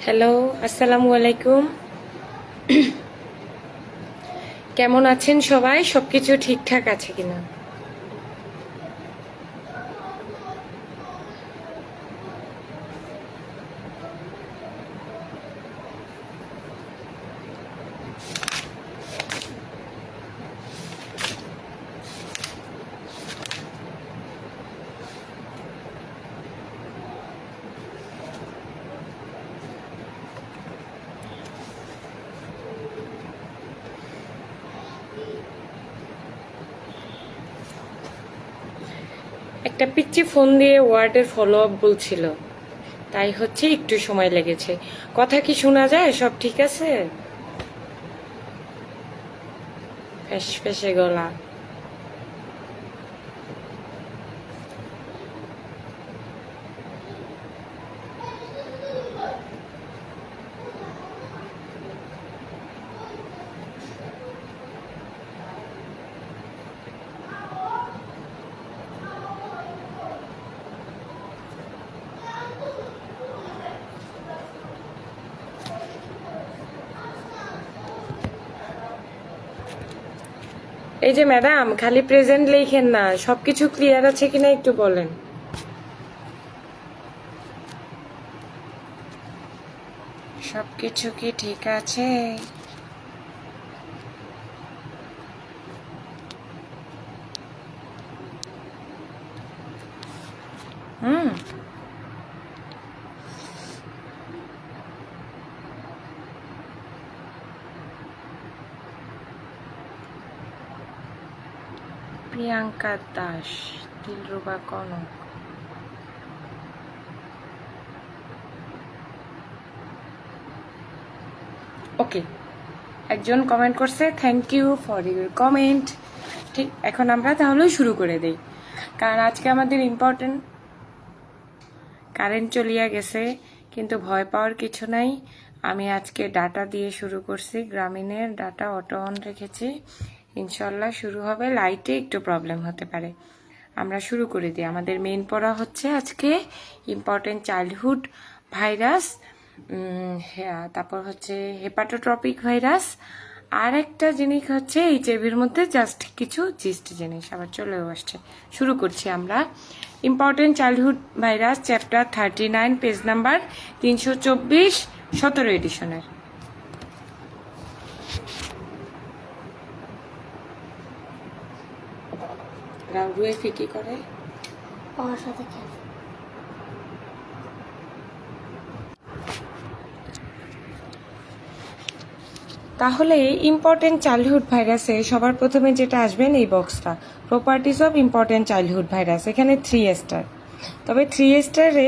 Hello, আসসালামু আলাইকুম। কেমন আছেন সবাই? সবকিছু ঠিকঠাক আছে কিনা? একটা পিচ্চি ফোন দিয়ে ওয়ার্ডের ফলো আপ বলছিল, তাই হচ্ছে একটু সময় লেগেছে। কথা কি শোনা যায়? সব ঠিক আছে? ফ্যাস ফ্যাসে গলা। এই যে ম্যাডাম, খালি প্রেজেন্ট লেখেন না, সবকিছু ক্লিয়ার আছে কিনা একটু বলেন। সবকিছু কি ঠিক আছে? হুম। প্রিয়াঙ্কা দাস, দিলরুবা কনক। ওকে, একজন কমেন্ট করছে, thank you for your comment. ঠিক, এখন আমরা তাহলে শুরু করে দেই, কারণ আজকে আমাদের ইম্পর্টেন্ট। কারেন্ট চলিয়া গেছে, কিন্তু ভয় পাওয়ার কিছু নাই। আমি আজকে ডাটা দিয়ে শুরু করছি, গ্রামীণের ডাটা অটো অন রেখেছি। ইনশাল্লাহ শুরু হবে। লাইটে একটু প্রবলেম হতে পারে। আমরা শুরু করে দিই। আমাদের মেইন পড়া হচ্ছে আজকে ইম্পর্টেন্ট চাইল্ডহুড ভাইরাস, তারপর হচ্ছে হেপাটোট্রপিক ভাইরাস, আর একটা জিনিস হচ্ছে এইচআইভির মধ্যে জাস্ট কিছু জিস্ট জিনিস আবার চলেও আসছে। শুরু করছি আমরা। Important childhood virus, chapter 39, page number 324, 17 এডিশনের। রাউরুয়ে ফিকি করে আমার সাথে খেল। তাহলে ইম্পর্টেন্ট চাইল্ডহুড ভাইরাসে সবার প্রথমে যেটা আসবেন এই বক্সটা, properties of important childhood virus. এখানে 3 স্টার, তবে 3 স্টারে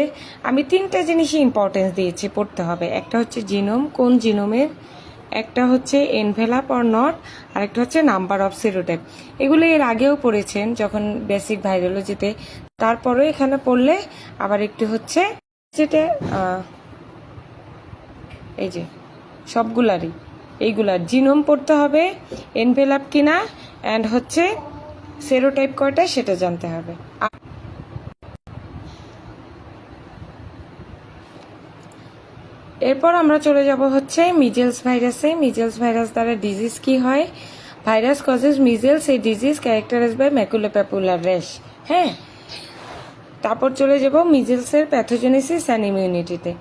আমি 3টা জিনিসই ইম্পর্টেন্স দিয়েছি, পড়তে হবে। একটা হচ্ছে জিনোম, কোন জিনোমের, একটা হচ্ছে এনভেলাপ অর নট, আর একটা হচ্ছে নাম্বার অফ সেরোটাইপ। এগুলো এর আগেও পড়েছেন যখন বেসিক ভাইরোলজিতে, তারপরেও এখানে পড়লে আবার একটু হচ্ছে যেটা এই যে সবগুলারই এইগুলার জিনোম পড়তে হবে, এনভেলাপ কিনা, অ্যান্ড হচ্ছে সেরোটাইপ কয়টা সেটা জানতে হবে। এরপর আমরা চলে যাব হচ্ছে মিজেলস ভাইরাসে। মিজেলস ভাইরাস দ্বারা ডিজিজ কি হয়? ভাইরাস কজেস মিজেলস, এই disease characterise by maculopapular rash. হ্যাঁ, তারপর চলে যাব মিজেলসের প্যাথোজেনেসিস অ্যান্ড ইমিউনিটিতে।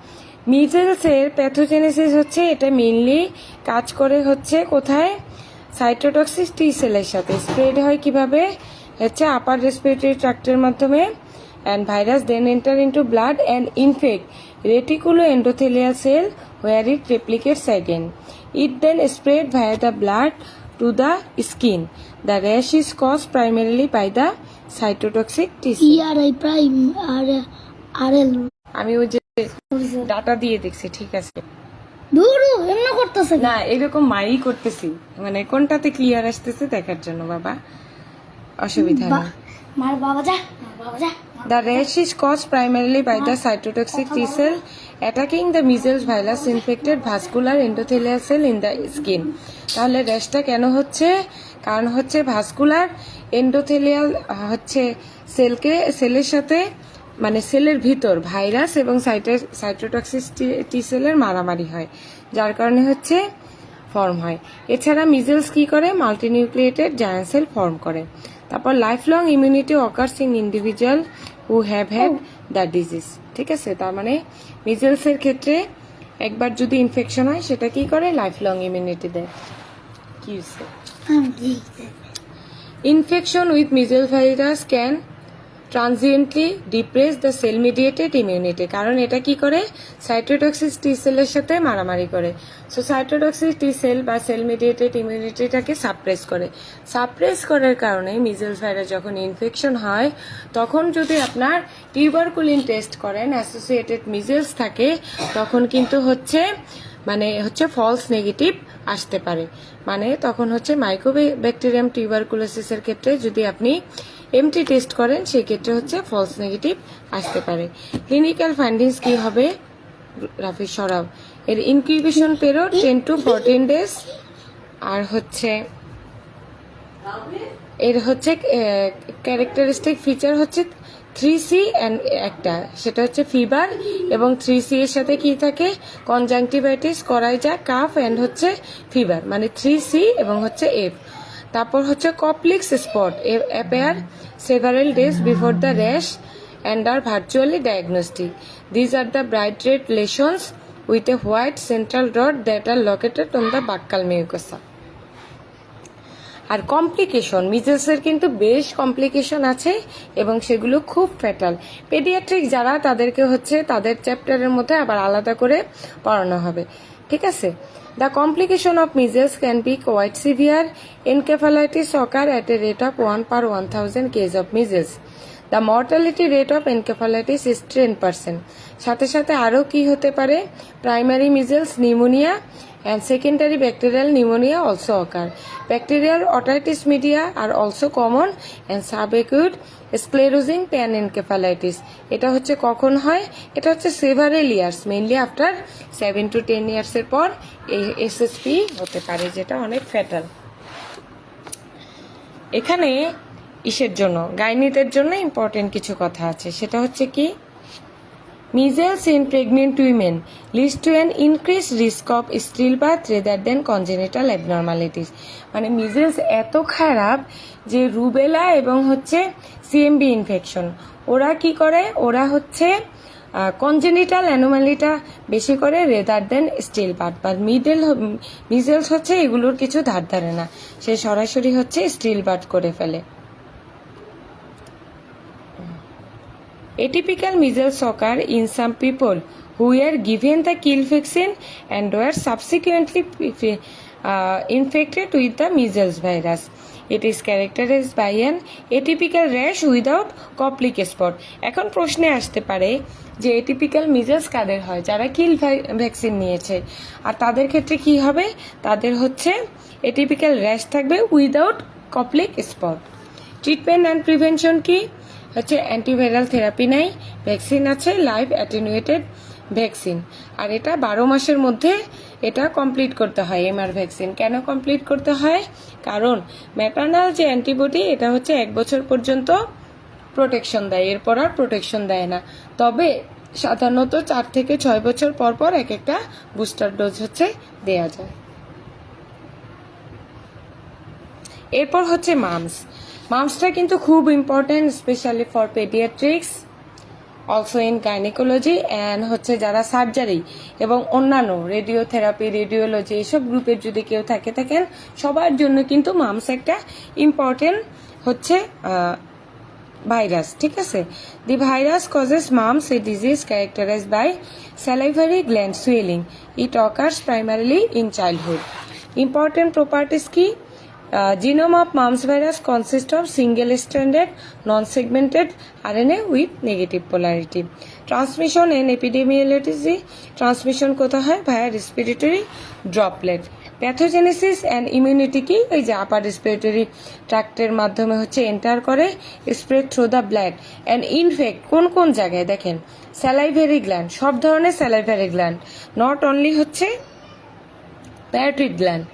মিজেলসের প্যাথোজেনেসিস হচ্ছে, এটা মেইনলি কাজ করে হচ্ছে কোথায়? সাইটোটক্সিক টি সেলের সাথে। স্প্রেড হয় কিভাবে? হচ্ছে আপার রেসপিরেটরি ট্র্যাক্টের মাধ্যমে, and virus then enter into blood and infect reticuloendothelial cell where it replicates again. It then spread via the blood to the skin. The rash is caused primarily by the cytotoxic T cell. ERI prime আর RL আমি ওই যে data দিয়ে দেখছি, ঠিক আছে। দূরু এমন করতেছে না, এরকম মাই করতেছি, মানে কোনটাতে ক্লিয়ার আসতেছে দেখার জন্য বাবা, অসুবিধা নেই। মার বাবা যা, মার বাবা যা। The rash is caused primarily by the cytotoxic T cell attacking the measles virus infected vascular endothelial cell in the skin. তাহলে র্যাশটা কেন হচ্ছে? কারণ হচ্ছে ভাস্কুলার এন্ডোথেলিয়াল হচ্ছে সেলের সাথে মানে সেলের ভিতর ভাইরাস এবং সাইটোটক্সিক টি সেলের মারামারি হয়, যার কারণে হচ্ছে ফর্ম হয়। এছাড়া মিজেলস কি করে, মাল্টিনিউক্লিয়েটেড জায়ান্ট সেল ফর্ম করে। তারপর life long immunity occurs in individual who have had the disease. ঠিক আছে, তার মানে মিজেলসের ক্ষেত্রে একবার যদি ইনফেকশন হয় সেটা কি করে, লাইফ লং ইমিউনিটি দেয়। কি হচ্ছে, infection with measles virus can transiently depress the cell mediated immunity, কারণ এটা কি করে, সাইটোটক্সিক টি সেলের সাথে মারামারি করে। সো সাইটোটক্সিক টি সেল বা সেল মিডিয়েটেড ইমিউনিটিটাকে সাপ্রেস করার কারণে মিজেলস ভাইরাস যখন ইনফেকশন হয় তখন যদি আপনার টিউবারকুলিন টেস্ট করেন অ্যাসোসিয়েটেড মিজেলস থাকে, তখন কিন্তু হচ্ছে ফলস নেগেটিভ আসতে পারে। মানে তখন হচ্ছে মাইক্রোব্যাকটেরিয়াম টিউবারকুলোসিসের ক্ষেত্রে যদি আপনি এমটি টেস্ট করেন সেই ক্ষেত্রে হচ্ছে ফলস নেগেটিভ আসতে পারে। ক্লিনিক্যাল ফাইন্ডিংস কি হবে, রাফি সরাব, এর ইনকিউবেশন পিরিয়ড 10 to 14 ডেজ, আর হচ্ছে এর হচ্ছে ক্যারেক্টারিস্টিক ফিচার হচ্ছে 3C অ্যান্ড একটা, সেটা হচ্ছে ফিভার, এবং 3C এর সাথে কি থাকে, কনজাংটিভাইটিস, করাইজা, কাফ অ্যান্ড হচ্ছে ফিভার, মানে 3C এবং হচ্ছে এফ। তারপর হচ্ছে Koplik's spot appear several days before the rash and are virtually diagnostic. These are the bright red lesions with a white central dot that are located on the buccal mucosa. আর complication, মিজেলসের কিন্তু বেশ complication আছে এবং সেগুলো খুব fatal. Paediatric যারা তাদেরকে হচ্ছে তাদের চ্যাপ্টারের মধ্যে আবার আলাদা করে পড়ানো হবে। ঠিক আছে, the complication of measles can be quite severe. Encephalitis occur at a rate of 1 per 1000 case of measles. The mortality rate of encephalitis is 10%। সাথে সাথে আরও কি হতে পারে, primary measles, pneumonia and secondary bacterial pneumonia also occur. Bacterial otitis media are also common and subacute sclerosing panencephalitis. এটা হচ্ছে কখন হয়, এটা হচ্ছে several years, mainly after 7 to 10 years এর পর এই SSP হতে পারে, যেটা অনেক ফ্যাটাল। এখানে ইসের জন্য, গাইনিদের জন্য ইম্পর্টেন্ট কিছু কথা আছে, সেটা হচ্ছে কি, measles in pregnant women leads to an increased risk of stillbirth rather than congenital abnormalities. মানে মিজেলস এত খারাপ যে রুবেলা এবং হচ্ছে সিএমবি ইনফেকশন, ওরা কি করে, ওরা হচ্ছে কনজেনিটাল অ্যানোমালিটা বেশি করে রেদার দেন স্টিল বার্থ। বা মিজেলস হচ্ছে এগুলোর কিছু ধার ধারে না, সে সরাসরি হচ্ছে স্টিল বার্থ করে ফেলে। Atypical measles occur in some people who were given the kill vaccine and were subsequently infected with the measles virus. It is characterized by an atypical rash without Koplik spot. এখন প্রশ্নে আসতে পারে যে atypical measles কাদের হয়, যারা কিল vaccine নিয়েছে, আর তাদের ক্ষেত্রে কি হবে, তাদের হচ্ছে এটিপিক্যাল র্যাশ থাকবে without Koplik spot. Treatment and prevention কি হচ্ছে, অ্যান্টিভাইরাল থেরাপি নাই, ভ্যাকসিন আছে, লাইভ অ্যাটেনুয়েটেড ভ্যাকসিন, আর এটা 12 মাসের মধ্যে এটা কমপ্লিট করতে হয়। এমআর ভ্যাকসিন কেন কমপ্লিট করতে হয়, কারণ ম্যাটার্নাল যে অ্যান্টিবডি এটা হচ্ছে 1 বছর পর্যন্ত প্রোটেকশন দেয়, এরপর আর প্রোটেকশন দেয় না। তবে সাধারণত 4 থেকে 6 বছর পর পর এক একটা বুস্টার ডোজ হচ্ছে দেয়া যায়। এরপর হচ্ছে মামসটা কিন্তু খুব important, specially for paediatrics, also in gynaecology and হচ্ছে যারা সার্জারি এবং অন্যান্য রেডিওথেরাপি, রেডিওলজি এইসব গ্রুপের যদি কেউ থাকেন সবার জন্য কিন্তু মামস একটা ইম্পর্টেন্ট হচ্ছে ভাইরাস। ঠিক আছে, the virus causes mumps a disease characterized by salivary gland swelling. It occurs primarily in childhood. Important properties কি, genome of mumps virus consists of single-stranded, non-segmented RNA with negative polarity. Transmission and epidemiology, transmission কোথায় হয়, via respiratory droplet. Pathogenesis and immunity কি, এই যে আপার respiratory ট্র্যাক্টের মাধ্যমে হচ্ছে enter করে, spread through the blood and infect কোন কোন জায়গায়, দেখেন স্যালাইভারি গ্ল্যান্ড, সব ধরনের স্যালাইভারি গ্ল্যান্ড, নট অনলি হচ্ছে প্যারাটিড gland,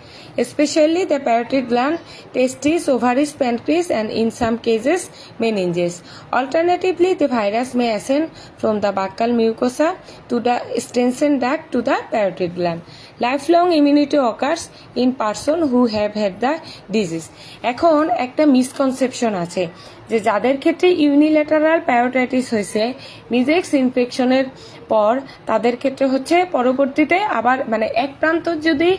especially the parotid gland, testes, ovaries, pancreas, and in some cases, meninges. Alternatively, the virus may ascend from the buccal mucosa to the extension duct to the parotid gland. Lifelong immunity occurs in person who have had the disease. এখন একটা misconception আছে যে যাদের ক্ষেত্রে unilateral প্যারোটাইটিস হয়েছে মিজেক্স ইনফেকশনের পর তাদের ক্ষেত্রে হচ্ছে পরবর্তীতে আবার মানে এক প্রান্ত যদি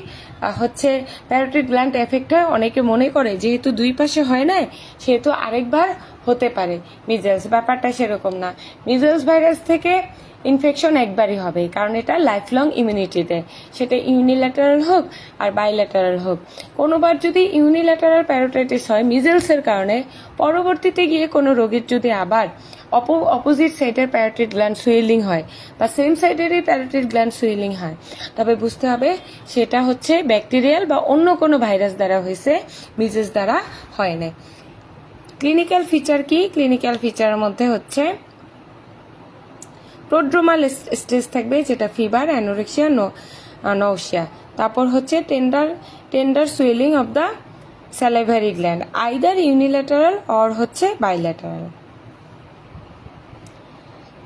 হচ্ছে প্যারোটিড গ্ল্যান্ড এফেক্ট হয়, অনেকে মনে করে যেহেতু দুই পাশে হয় না সেহেতু আরেকবার হতে পারে মিজেলস। ব্যাপারটা সেরকম না। মিজেলস ভাইরাস থেকে ইনফেকশন একবারই হবে, কারণ এটা লাইফ লং ইমিউনিটিতে, সেটা ইউনিল্যাটারাল হোক আর বাইল্যাটারাল হোক। কোনোবার যদি ইউনিল্যাটারাল প্যারোটাইটিস হয় মিজেলসের কারণে, পরবর্তীতে গিয়ে কোনো রোগীর যদি আবার অপোজিট সাইডের প্যারোটিড গ্ল্যান্ড সুইলিং হয় বা সেম সাইডেরই প্যারোটিড গ্ল্যান্ড সুইলিং হয়, তবে বুঝতে হবে সেটা হচ্ছে ব্যাকটেরিয়াল বা অন্য কোনো ভাইরাস দ্বারা হয়েছে, মিজেলস দ্বারা হয় না। ক্লিনিক্যাল ফিচার কি? ক্লিনিক্যাল ফিচারের মধ্যে হচ্ছে প্রোড্রোমাল স্টেজ থাকবে, যেটা ফিভার, অ্যানোরেক্সিয়া, নৌসিয়া। তারপর হচ্ছে tender swelling of the salivary gland, either unilateral or হচ্ছে বাইল্যাটারাল।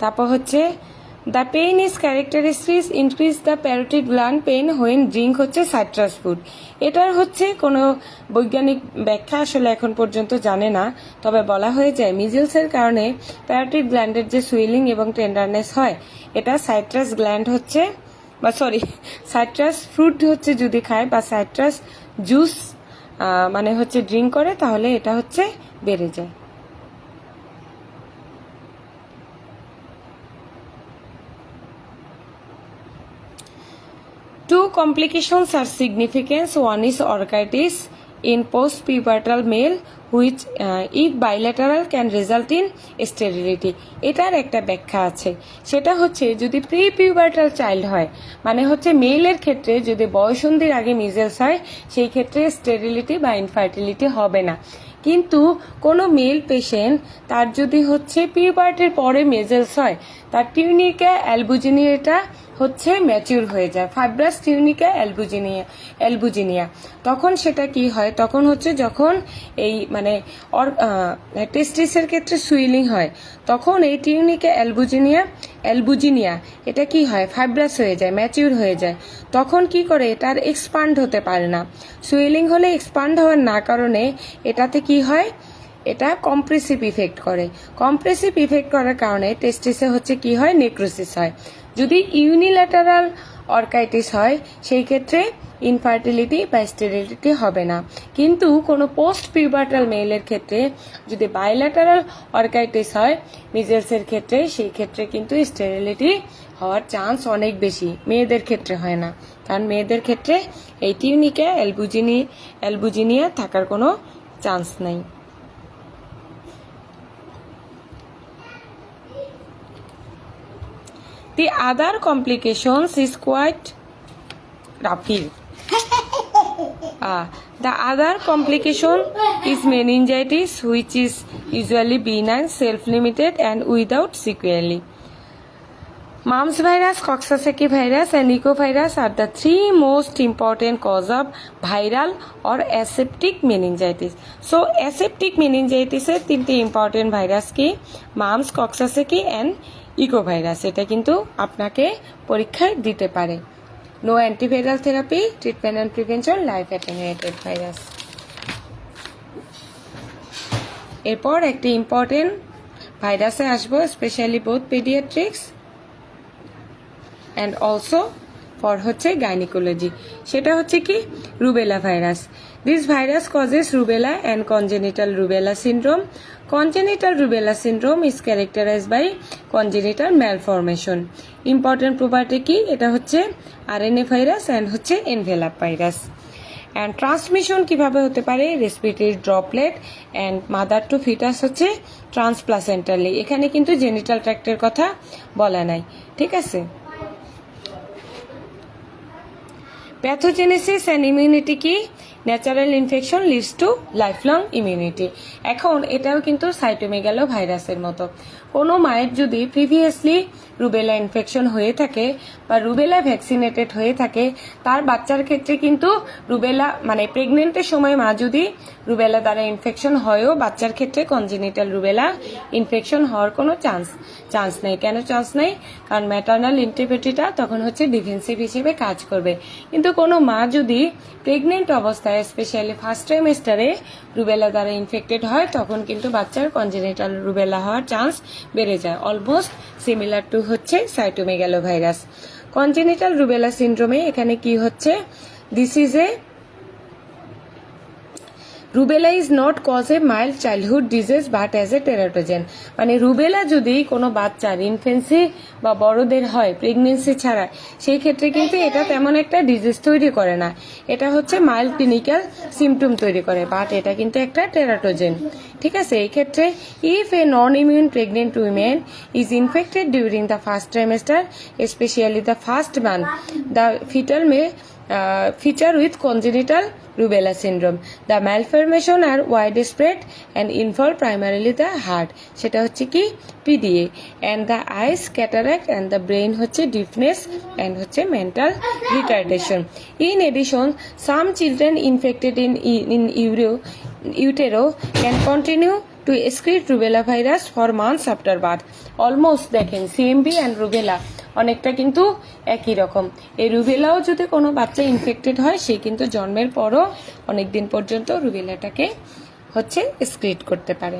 তারপর হচ্ছে the pain is characteristic increase the parotid gland pain when drink হচ্ছে সাইট্রাস ফুড। এটার হচ্ছে কোনো বৈজ্ঞানিক ব্যাখ্যা আসলে এখন পর্যন্ত জানে না, তবে বলা হয়ে যায় মিজেলসের কারণে প্যারোটিড গ্ল্যান্ডের যে সুইলিং এবং টেন্ডারনেস হয় এটা সাইট্রাস গ্ল্যান্ড হচ্ছে বা সাইট্রাস ফ্রুট হচ্ছে যদি খায় বা সাইট্রাস জুস মানে হচ্ছে ড্রিঙ্ক করে তাহলে এটা হচ্ছে বেড়ে যায়। Two complications are significant. One is orchitis in postpubertal male, which if bilateral can result in sterility. এটার একটা ব্যাখ্যা আছে, সেটা হচ্ছে যদি প্রি পিউবার্টাল চাইল্ড হয়, মানে হচ্ছে মেলের ক্ষেত্রে যদি বয়সন্ধির আগে মিজেলস হয় সেই ক্ষেত্রে স্টেরিলিটি বা ইনফার্টিলিটি হবে না। কিন্তু কোনো মেল পেশেন্ট তার যদি হচ্ছে পিউবার্টির পরে মেজেলস হয়, তার টিউনিকা অ্যালবুজিনিয়াটা হচ্ছে ম্যাচিউর হয়ে যায়, ফাইব্রাস টিউনিকা অ্যালবুজিনিয়া। তখন সেটা কি হয়, তখন হচ্ছে যখন এই মানে টেস্টিসের ক্ষেত্রে সুইলিং হয় তখন এই টিউনিকা অ্যালবুজিনিয়া এটা কি হয়, ফাইব্রাস হয়ে যায়, ম্যাচিউর হয়ে যায়। তখন কি করে, এটার এক্সপান্ড হতে পারে না। সুইলিং হলে এক্সপান্ড হওয়ার না কারণে এটাতে কি হয়, এটা কম্প্রেসিভ ইফেক্ট করে। কম্প্রেসিভ ইফেক্ট করার কারণে টেস্টিসে হচ্ছে কি হয়, নেক্রোসিস হয়। যদি ইউনিল্যাটারাল অর্কাইটিস হয় সেই ক্ষেত্রে ইনফার্টিলিটি বা স্টেরিলিটি হবে না। কিন্তু কোনো পোস্ট পিউবার্টাল মেলের ক্ষেত্রে যদি বাইল্যাটারাল অর্কাইটিস হয় মিজেলসের ক্ষেত্রে, সেই ক্ষেত্রে কিন্তু স্টেরিলিটি হওয়ার চান্স অনেক বেশি, মেয়েদের ক্ষেত্রে হয় না। কারণ মেয়েদের ক্ষেত্রে এই টিউনিকা অ্যালবুজিনিয়া থাকার কোনো চান্স নাই। The other complications is quite rapid. The other complication is meningitis, which is usually benign, self-limited and without sequelae. Mumps virus, Coxsackie virus and ecovirus are the three most important cause of viral or aseptic meningitis. So aseptic meningitis এর তিনটি important virus কি, mumps, coxsackie and echovirus. এটা কিন্তু আপনাকে পরীক্ষায় দিতে পারে। No antiviral therapy, treatment and prevention, life attenuated virus. এরপর একটি ইম্পর্টেন্ট ভাইরাসে আসবো, specially both paediatrics and also for হচ্ছে গাইনিকোলজি। সেটা হচ্ছে কি, rubella virus. This virus causes rubella and congenital rubella syndrome. Congenital rubella syndrome is characterized by congenital malformation. Important property কি, এটা হচ্ছে RNA ভাইরাস অ্যান্ড হচ্ছে এনভেলাপ ভাইরাস। অ্যান্ড ট্রান্সমিশন কিভাবে হতে পারে, respiratory droplet and mother to foetus হচ্ছে transplacentally. এখানে কিন্তু জেনিটাল ট্র্যাক্টের কথা বলা নাই, ঠিক আছে। প্যাথোজেনেসিস অ্যান্ড ইমিউনিটি কি, natural infection leads to lifelong immunity. এখন এটাও কিন্তু সাইটোমেগালো ভাইরাসের মতো। কোনো মায়ের যদি প্রিভিয়াসলি রুবেলা ইনফেকশন হয়ে থাকে বা রুবেলা ভ্যাকসিনেটেড হয়ে থাকে, তার বাচ্চার ক্ষেত্রে কিন্তু রুবেলা মানে প্রেগনেন্টের সময় মা যদি রুবেলা দ্বারা ইনফেকশন হয়ও, বাচ্চার ক্ষেত্রে কনজেনিটাল রুবেলা ইনফেকশন হওয়ার কোনো চান্স নেই। কেন চান্স নেই? কারণ ম্যাটার্নাল অ্যান্টিবডিটা তখন হচ্ছে ডিফেন্সিভ হিসেবে কাজ করবে। কিন্তু কোনো মা যদি প্রেগনেন্ট অবস্থায় স্পেশালি ফার্স্ট ট্রাইমেস্টারে রুবেলা দ্বারা ইনফেক্টেড হয়, তখন কিন্তু বাচ্চার কনজেনিটাল রুবেলা হওয়ার চান্স বেড়ে যায়। অলমোস্ট সিমিলার টু হচ্ছে সাইটোমেগালোভাইরাস। কনজেনিটাল রুবেলা সিন্ড্রোমে এখানে কি হচ্ছে, this is a rubella is not cause a mild childhood disease but as a teratogen. মানে রুবেলা যদি কোনো বাচ্চার ইনফেন্সি বা বড়দের হয় প্রেগনেন্সি ছাড়া, সেই ক্ষেত্রে কিন্তু এটা তেমন একটা ডিজিজ তৈরি করে না। এটা হচ্ছে মাইল্ড ক্লিনিক্যাল সিমটম তৈরি করে, বাট এটা কিন্তু একটা টেরাটোজেন। ঠিক আছে, এই ক্ষেত্রে if A non immune pregnant women is infected during the first trimester, specially the first month, the fetal May feature with congenital rubella syndrome. The malformation are widespread and involve primarily the heart, সেটা হচ্ছে কি PDA, and the eyes, cataract, and the brain হচ্ছে deafness and হচ্ছে mental retardation. In addition, some children infected in utero can continue to excrete rubella virus for months after birth. Almost দেখেন CMV and rubella অনেকটা কিন্তু একই রকম। এই রুবেলাও যদি কোনো বাচ্চা ইনফেক্টেড হয়, সে কিন্তু জন্মের পরও অনেকদিন পর্যন্ত রুবেলাটাকে হচ্ছে এক্সক্রিট করতে পারে।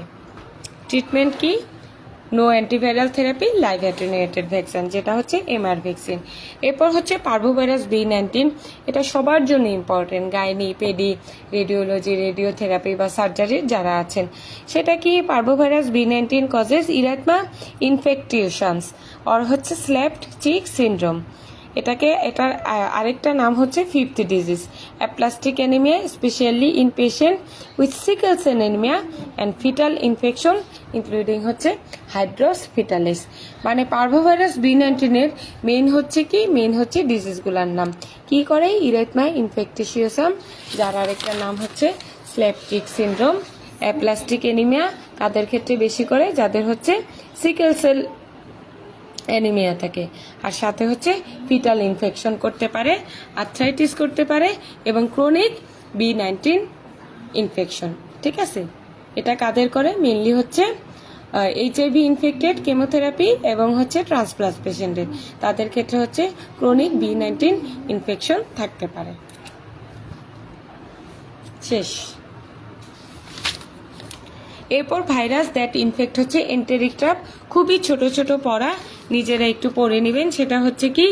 ট্রিটমেন্ট কি? No antiviral therapy, live attenuated vaccine, যেটা হচ্ছে এমআর ভ্যাকসিন। এরপর হচ্ছে পার্ভোভাইরাস B19, এটা সবার জন্য important, gynae, paddy, radiology, radiotherapy বা সার্জারির যারা আছেন। সেটা কি? পার্ভোভাইরাস B19 কজেস ইরাথমা ইনফেকটিউশনস অর হচ্ছে স্ল্যাপড চিক সিনড্রোম। এটার আরেকটা নাম হচ্ছে fifth disease, aplastic anaemia, specially in patient with sickle cell anaemia and fetal infection including হচ্ছে হাইড্রোস ফিটালিস। মানে পার্ভোভাইরাস B19 এর মেইন হচ্ছে ডিজিজগুলোর নাম কি করে? ইরাথমা ইনফেকটিশিয়াসাম, যার আরেকটা নাম হচ্ছে স্ল্যাপটিক সিনড্রোম, অ্যাপ্লাস্টিক অ্যানিমিয়া তাদের ক্ষেত্রে বেশি করে যাদের হচ্ছে সিকেল সেল অ্যানিমিয়া থাকে, আর সাথে হচ্ছে ফিটাল ইনফেকশন করতে পারে, আর্থ্রাইটিস করতে পারে এবং ক্রনিক B19 ইনফেকশন। ঠিক আছে, এটা কাদের করে? মেইনলি হচ্ছে HIV ইনফেক্টেড, কেমোথেরাপি এবং হচ্ছে ট্রান্সপ্লান্ট পেশেন্টের, তাদের ক্ষেত্রে হচ্ছে ক্রনিক B19 ইনফেকশন থাকতে পারে। শেষ। এরপর ভাইরাস দ্যাট ইনফেক্ট হচ্ছে এন্টেরিক ট্র্যাপ, খুবই ছোট ছোট পড়া, নিজেরা একটু পড়ে নেবেন। সেটা হচ্ছে কি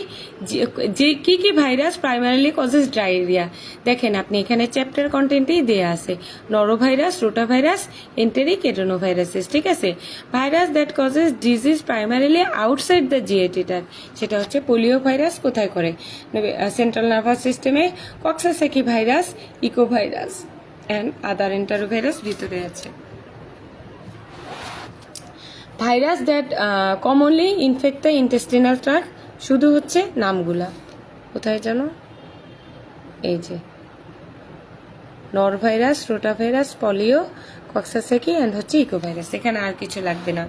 যে কি ভাইরাস প্রাইমারিলি কজেস ডায়রিয়া। দেখেন আপনি এখানে চ্যাপ্টার কন্টেন্টেই দেয়া আছে নরোভাইরাস, রোটাভাইরাস, এন্টেরিক এডেনোভাইরাসিস। ঠিক আছে, virus that causes disease primarily outside the GIT tract, সেটা হচ্ছে পোলিও ভাইরাস। কোথায় করে? সেন্ট্রাল নার্ভাস সিস্টেমে। Coxsackie virus, echovirus and other enterovirus ভিতরে আছে। Virus that commonly infect the intestinal tract, শুধু হচ্ছে নামগুলা কোথায় জানো? এই যে norovirus, rotavirus, polio, coxsackie and হচ্ছে ইকোভাইরাস, এখানে আর কিছু লাগবে না।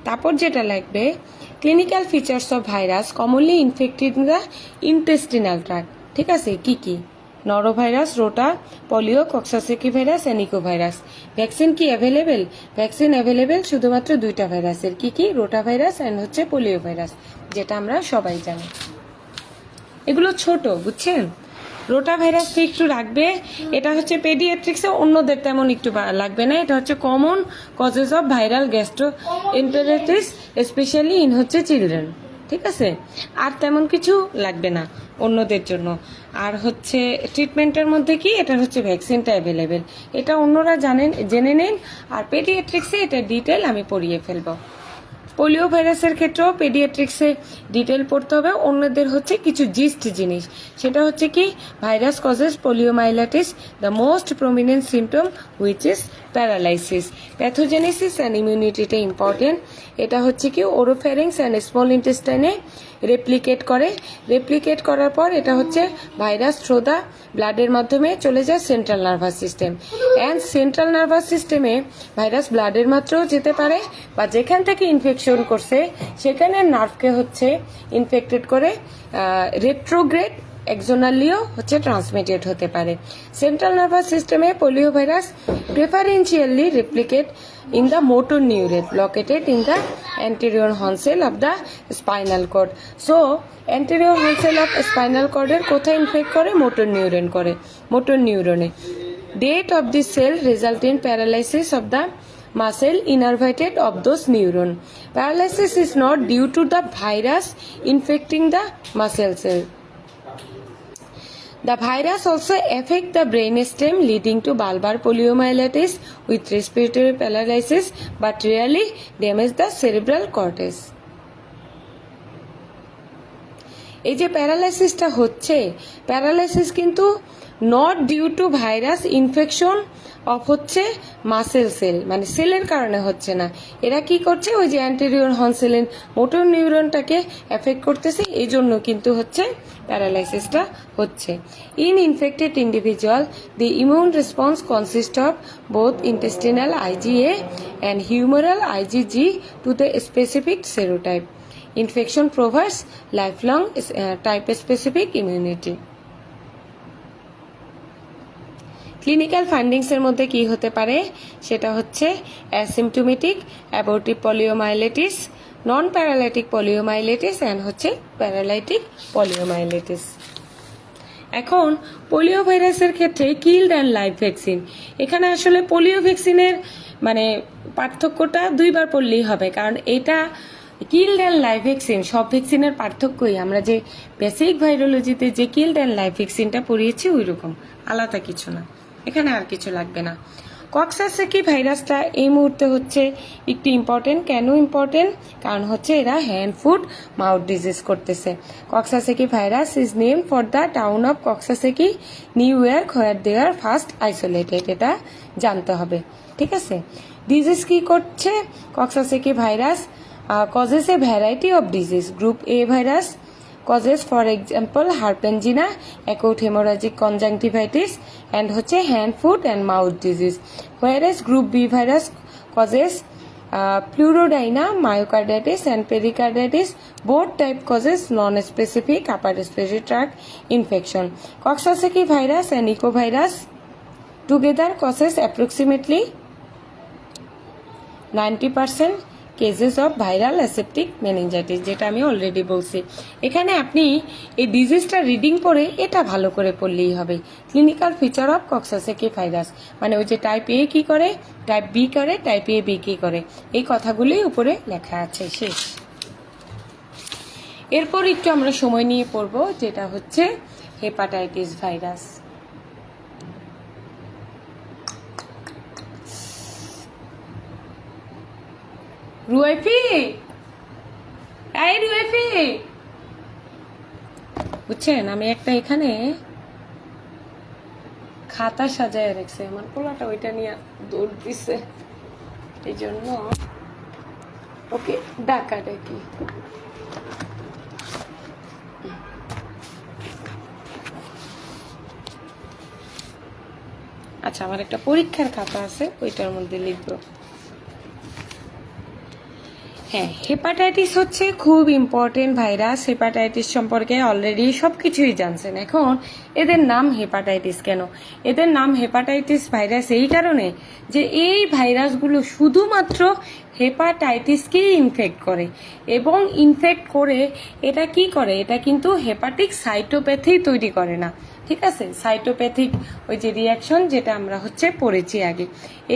তারপর যেটা লাগবে, clinical features of virus commonly infected the intestinal tract. ঠিক আছে, কি কি? Norovirus, rota, polio, coxsackie virus and echovirus. Vaccine কি অ্যাভেলেবেল? ভ্যাকসিন অ্যাভেলেবেল শুধুমাত্র দুইটা ভাইরাসের, কি কি? রোটা ভাইরাস এন্ড হচ্ছে পোলিও ভাইরাস, যেটা আমরা সবাই জানি। এগুলো ছোট, বুঝছেন? রোটা ভাইরাসটা একটু রাখবে, এটা হচ্ছে পেডিয়াট্রিক্সে, অন্যদের তেমন একটু লাগবে না। এটা হচ্ছে common causes of viral gastroenteritis specially in হচ্ছে চিলড্রেন। ঠিক আছে, আর তেমন কিছু লাগবে না অন্যদের জন্য। আর হচ্ছে ট্রিটমেন্টের মধ্যে কি, এটা হচ্ছে ভ্যাকসিনটা অ্যাভেলেবেল, এটা অন্যরা জেনে নেন। আর পেডিয়াট্রিক্সে এটা ডিটেল আমি পড়িয়ে ফেলবো। পোলিও ভাইরাসের ক্ষেত্রেও পেডিয়াট্রিক্সে ডিটেল পড়তে হবে। অন্যদের হচ্ছে কিছু জিস্ট জিনিস, সেটা হচ্ছে কি virus causes poliomyelitis, the most prominent symptom which is paralysis. Pathogenesis and ইমিউনিটিটা ইম্পর্টেন্ট। এটা হচ্ছে কি ওরোফ্যারিংস অ্যান্ড স্মল ইন্টেস্টাইনে রেপ্লিকেট করার পর এটা হচ্ছে ভাইরাস থ্রু দ্য ব্লাডের মাধ্যমে চলে যায় central nervous system. And central nervous সিস্টেমে ভাইরাস ব্লাডের মাত্রেও যেতে পারে, বা যেখান থেকে ইনফেকশন করছে সেখানে নার্ভকে হচ্ছে ইনফেক্টেড করে রেট্রোগ্রেড এক্সোনালিও হচ্ছে ট্রান্সমিটেড হতে পারে। সেন্ট্রাল নার্ভাস সিস্টেমে polio virus preferentially replicate in the motor neuron located in the anterior horn cell of the spinal cord. So anterior horn cell of spinal cord এর কোথায় ইনফেক্ট করে? Motor নিউরনে। Death of this cell result in paralysis of the muscle innervated of those neuron. Paralysis is not due to the virus infecting the muscle cell. The virus also affect the brainstem leading to bulbar poliomyelitis with respiratory paralysis but rarely damage the cerebral cortex. এই যে প্যারালাইসিসটা হচ্ছে, paralysis কিন্তু not due to virus infection of হচ্ছে muscle cell, মানে সেলের কারণে হচ্ছে না। এরা কি করছে? ওই যে অ্যান্টেরিয়র হর্ন সেলের মোটর নিউরনটাকে এফেক্ট করতেছে, এই জন্য কিন্তু হচ্ছে প্যারালাইসিসটা হচ্ছে। In infected individual the immune response consist of both intestinal IgA and humeral IgG to the specific serotype. Infection provides lifelong type specific immunity. Clinical findings এর মধ্যে কি হতে পারে? সেটা হচ্ছে অ্যাসিমটোমেটিক অ্যাবর্টিভ পলিওমাইলিটিস, নন প্যারালাইটিক পলিওমাইলিটিস অ্যান্ড হচ্ছে প্যারালাইটিক পলিওমাইলিটিস। এখন polio ভাইরাসের ক্ষেত্রে কিল্ড অ্যান্ড লাইভ ভ্যাকসিন। এখানে আসলে পোলিও ভ্যাকসিনের মানে পার্থক্যটা দুইবার পড়লেই হবে, কারণ এটা কিল্ড অ্যান্ড লাইভ ভ্যাকসিন সব ভ্যাকসিনের পার্থক্যই আমরা যে বেসিক ভাইরোলজিতে যে কিল্ড অ্যান্ড লাইভ ভ্যাকসিনটা পড়িয়েছি ওই রকম, আলাদা কিছু না, এখানে আর কিছু লাগবে না। কক্সাসেকি ভাইরাসটা এই মুহূর্তে হচ্ছে একটু ইম্পর্টেন্ট। কেন ইম্পর্টেন্ট? কারণ হচ্ছে এরা হ্যান্ড ফুট মাউথ ডিজিজ করতেছে। Coxsackie virus is name for the town of Coxsackie, New York, where they are first isolated. এটা জানতে হবে, ঠিক আছে? ডিজিজ কি করছে? Coxsackie virus causes a variety of disease. Group A virus causes, for example, herpangina, acute hemorrhagic conjunctivitis, and হচ্ছে hand, foot and mouth disease. Whereas Group B virus causes pleurodyna, myocarditis and pericarditis. Both type causes non-specific upper respiratory tract infection. Coxsackie virus and ecovirus together causes approximately 90% cases of viral aseptic meningitis, যেটা আমি already বলছি। এখানে আপনি এই ডিজিজটা reading পড়ে এটা ভালো করে পড়লেই হবে। ক্লিনিক্যাল ফিচার অফ কক্সাসেকি ভাইরাস, মানে ওই যে টাইপ A কি করে, টাইপ B করে, টাইপ A B কি করে, এই কথাগুলোই উপরে লেখা আছে, শেষ। এরপর একটু আমরা সময় নিয়ে পড়বো, যেটা হচ্ছে হেপাটাইটিস ভাইরাস। রুয়েফি, এই রুয়েফি, বুঝছেন আমি একটা এখানে খাতা সাজায় রাখছি, আমার পোলাটা ওইটা নিয়ে দৌড় দিছে, এই জন্য ওকে ডাকা ডাকি। আচ্ছা, আমার একটা পরীক্ষার খাতা আছে, ওইটার মধ্যে লিখবো। হ্যাঁ, হেপাটাইটিস হচ্ছে খুব ইম্পর্টেন্ট ভাইরাস। হেপাটাইটিস সম্পর্কে অলরেডি সবকিছুই জানছেন। এখন এদের নাম হেপাটাইটিস কেন? এদের নাম হেপাটাইটিস ভাইরাস এই কারণে যে এই ভাইরাসগুলো শুধুমাত্র হেপাটাইটিসকেই ইনফেক্ট করে, এবং ইনফেক্ট করে এটা কি করে? এটা কিন্তু হেপাটিক সাইটোপ্যাথি তৈরি করে না, ঠিক আছে? সাইটোপ্যাথিক ওই যে রিয়াকশন যেটা আমরা হচ্ছে পড়েছি আগে।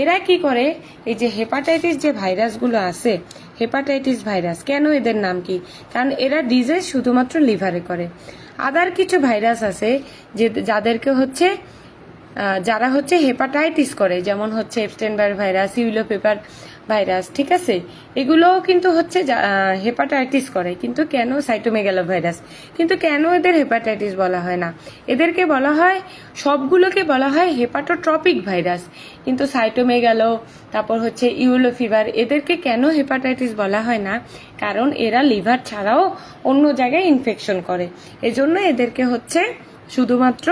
এরা কি করে? এই যে হেপাটাইটিস যে ভাইরাসগুলো আছে, হেপাটাইটিস ভাইরাস কেন এদের নাম কি? কারণ এরা ডিজিজ শুধুমাত্র লিভারে করে। আদার কিছু ভাইরাস আছে যে যাদেরকে হচ্ছে যারা হচ্ছে হেপাটাইটিস করে, যেমন হচ্ছে এপস্টেইন বার ভাইরাস, ইউলো পেপার ভাইরাস, ঠিক আছে, এগুলোও কিন্তু হচ্ছে হেপাটাইটিস করে। কিন্তু কেন সাইটোমেগালো ভাইরাস, কিন্তু কেন এদের হেপাটাইটিস বলা হয় না? এদেরকে বলা হয়, সবগুলোকে বলা হয় হেপাটোট্রপিক ভাইরাস। কিন্তু সাইটোমেগালো, তারপর হচ্ছে ইউলো ফিভার, এদেরকে কেন হেপাটাইটিস বলা হয় না? কারণ এরা লিভার ছাড়াও অন্য জায়গায় ইনফেকশন করে, এজন্য এদেরকে হচ্ছে শুধুমাত্র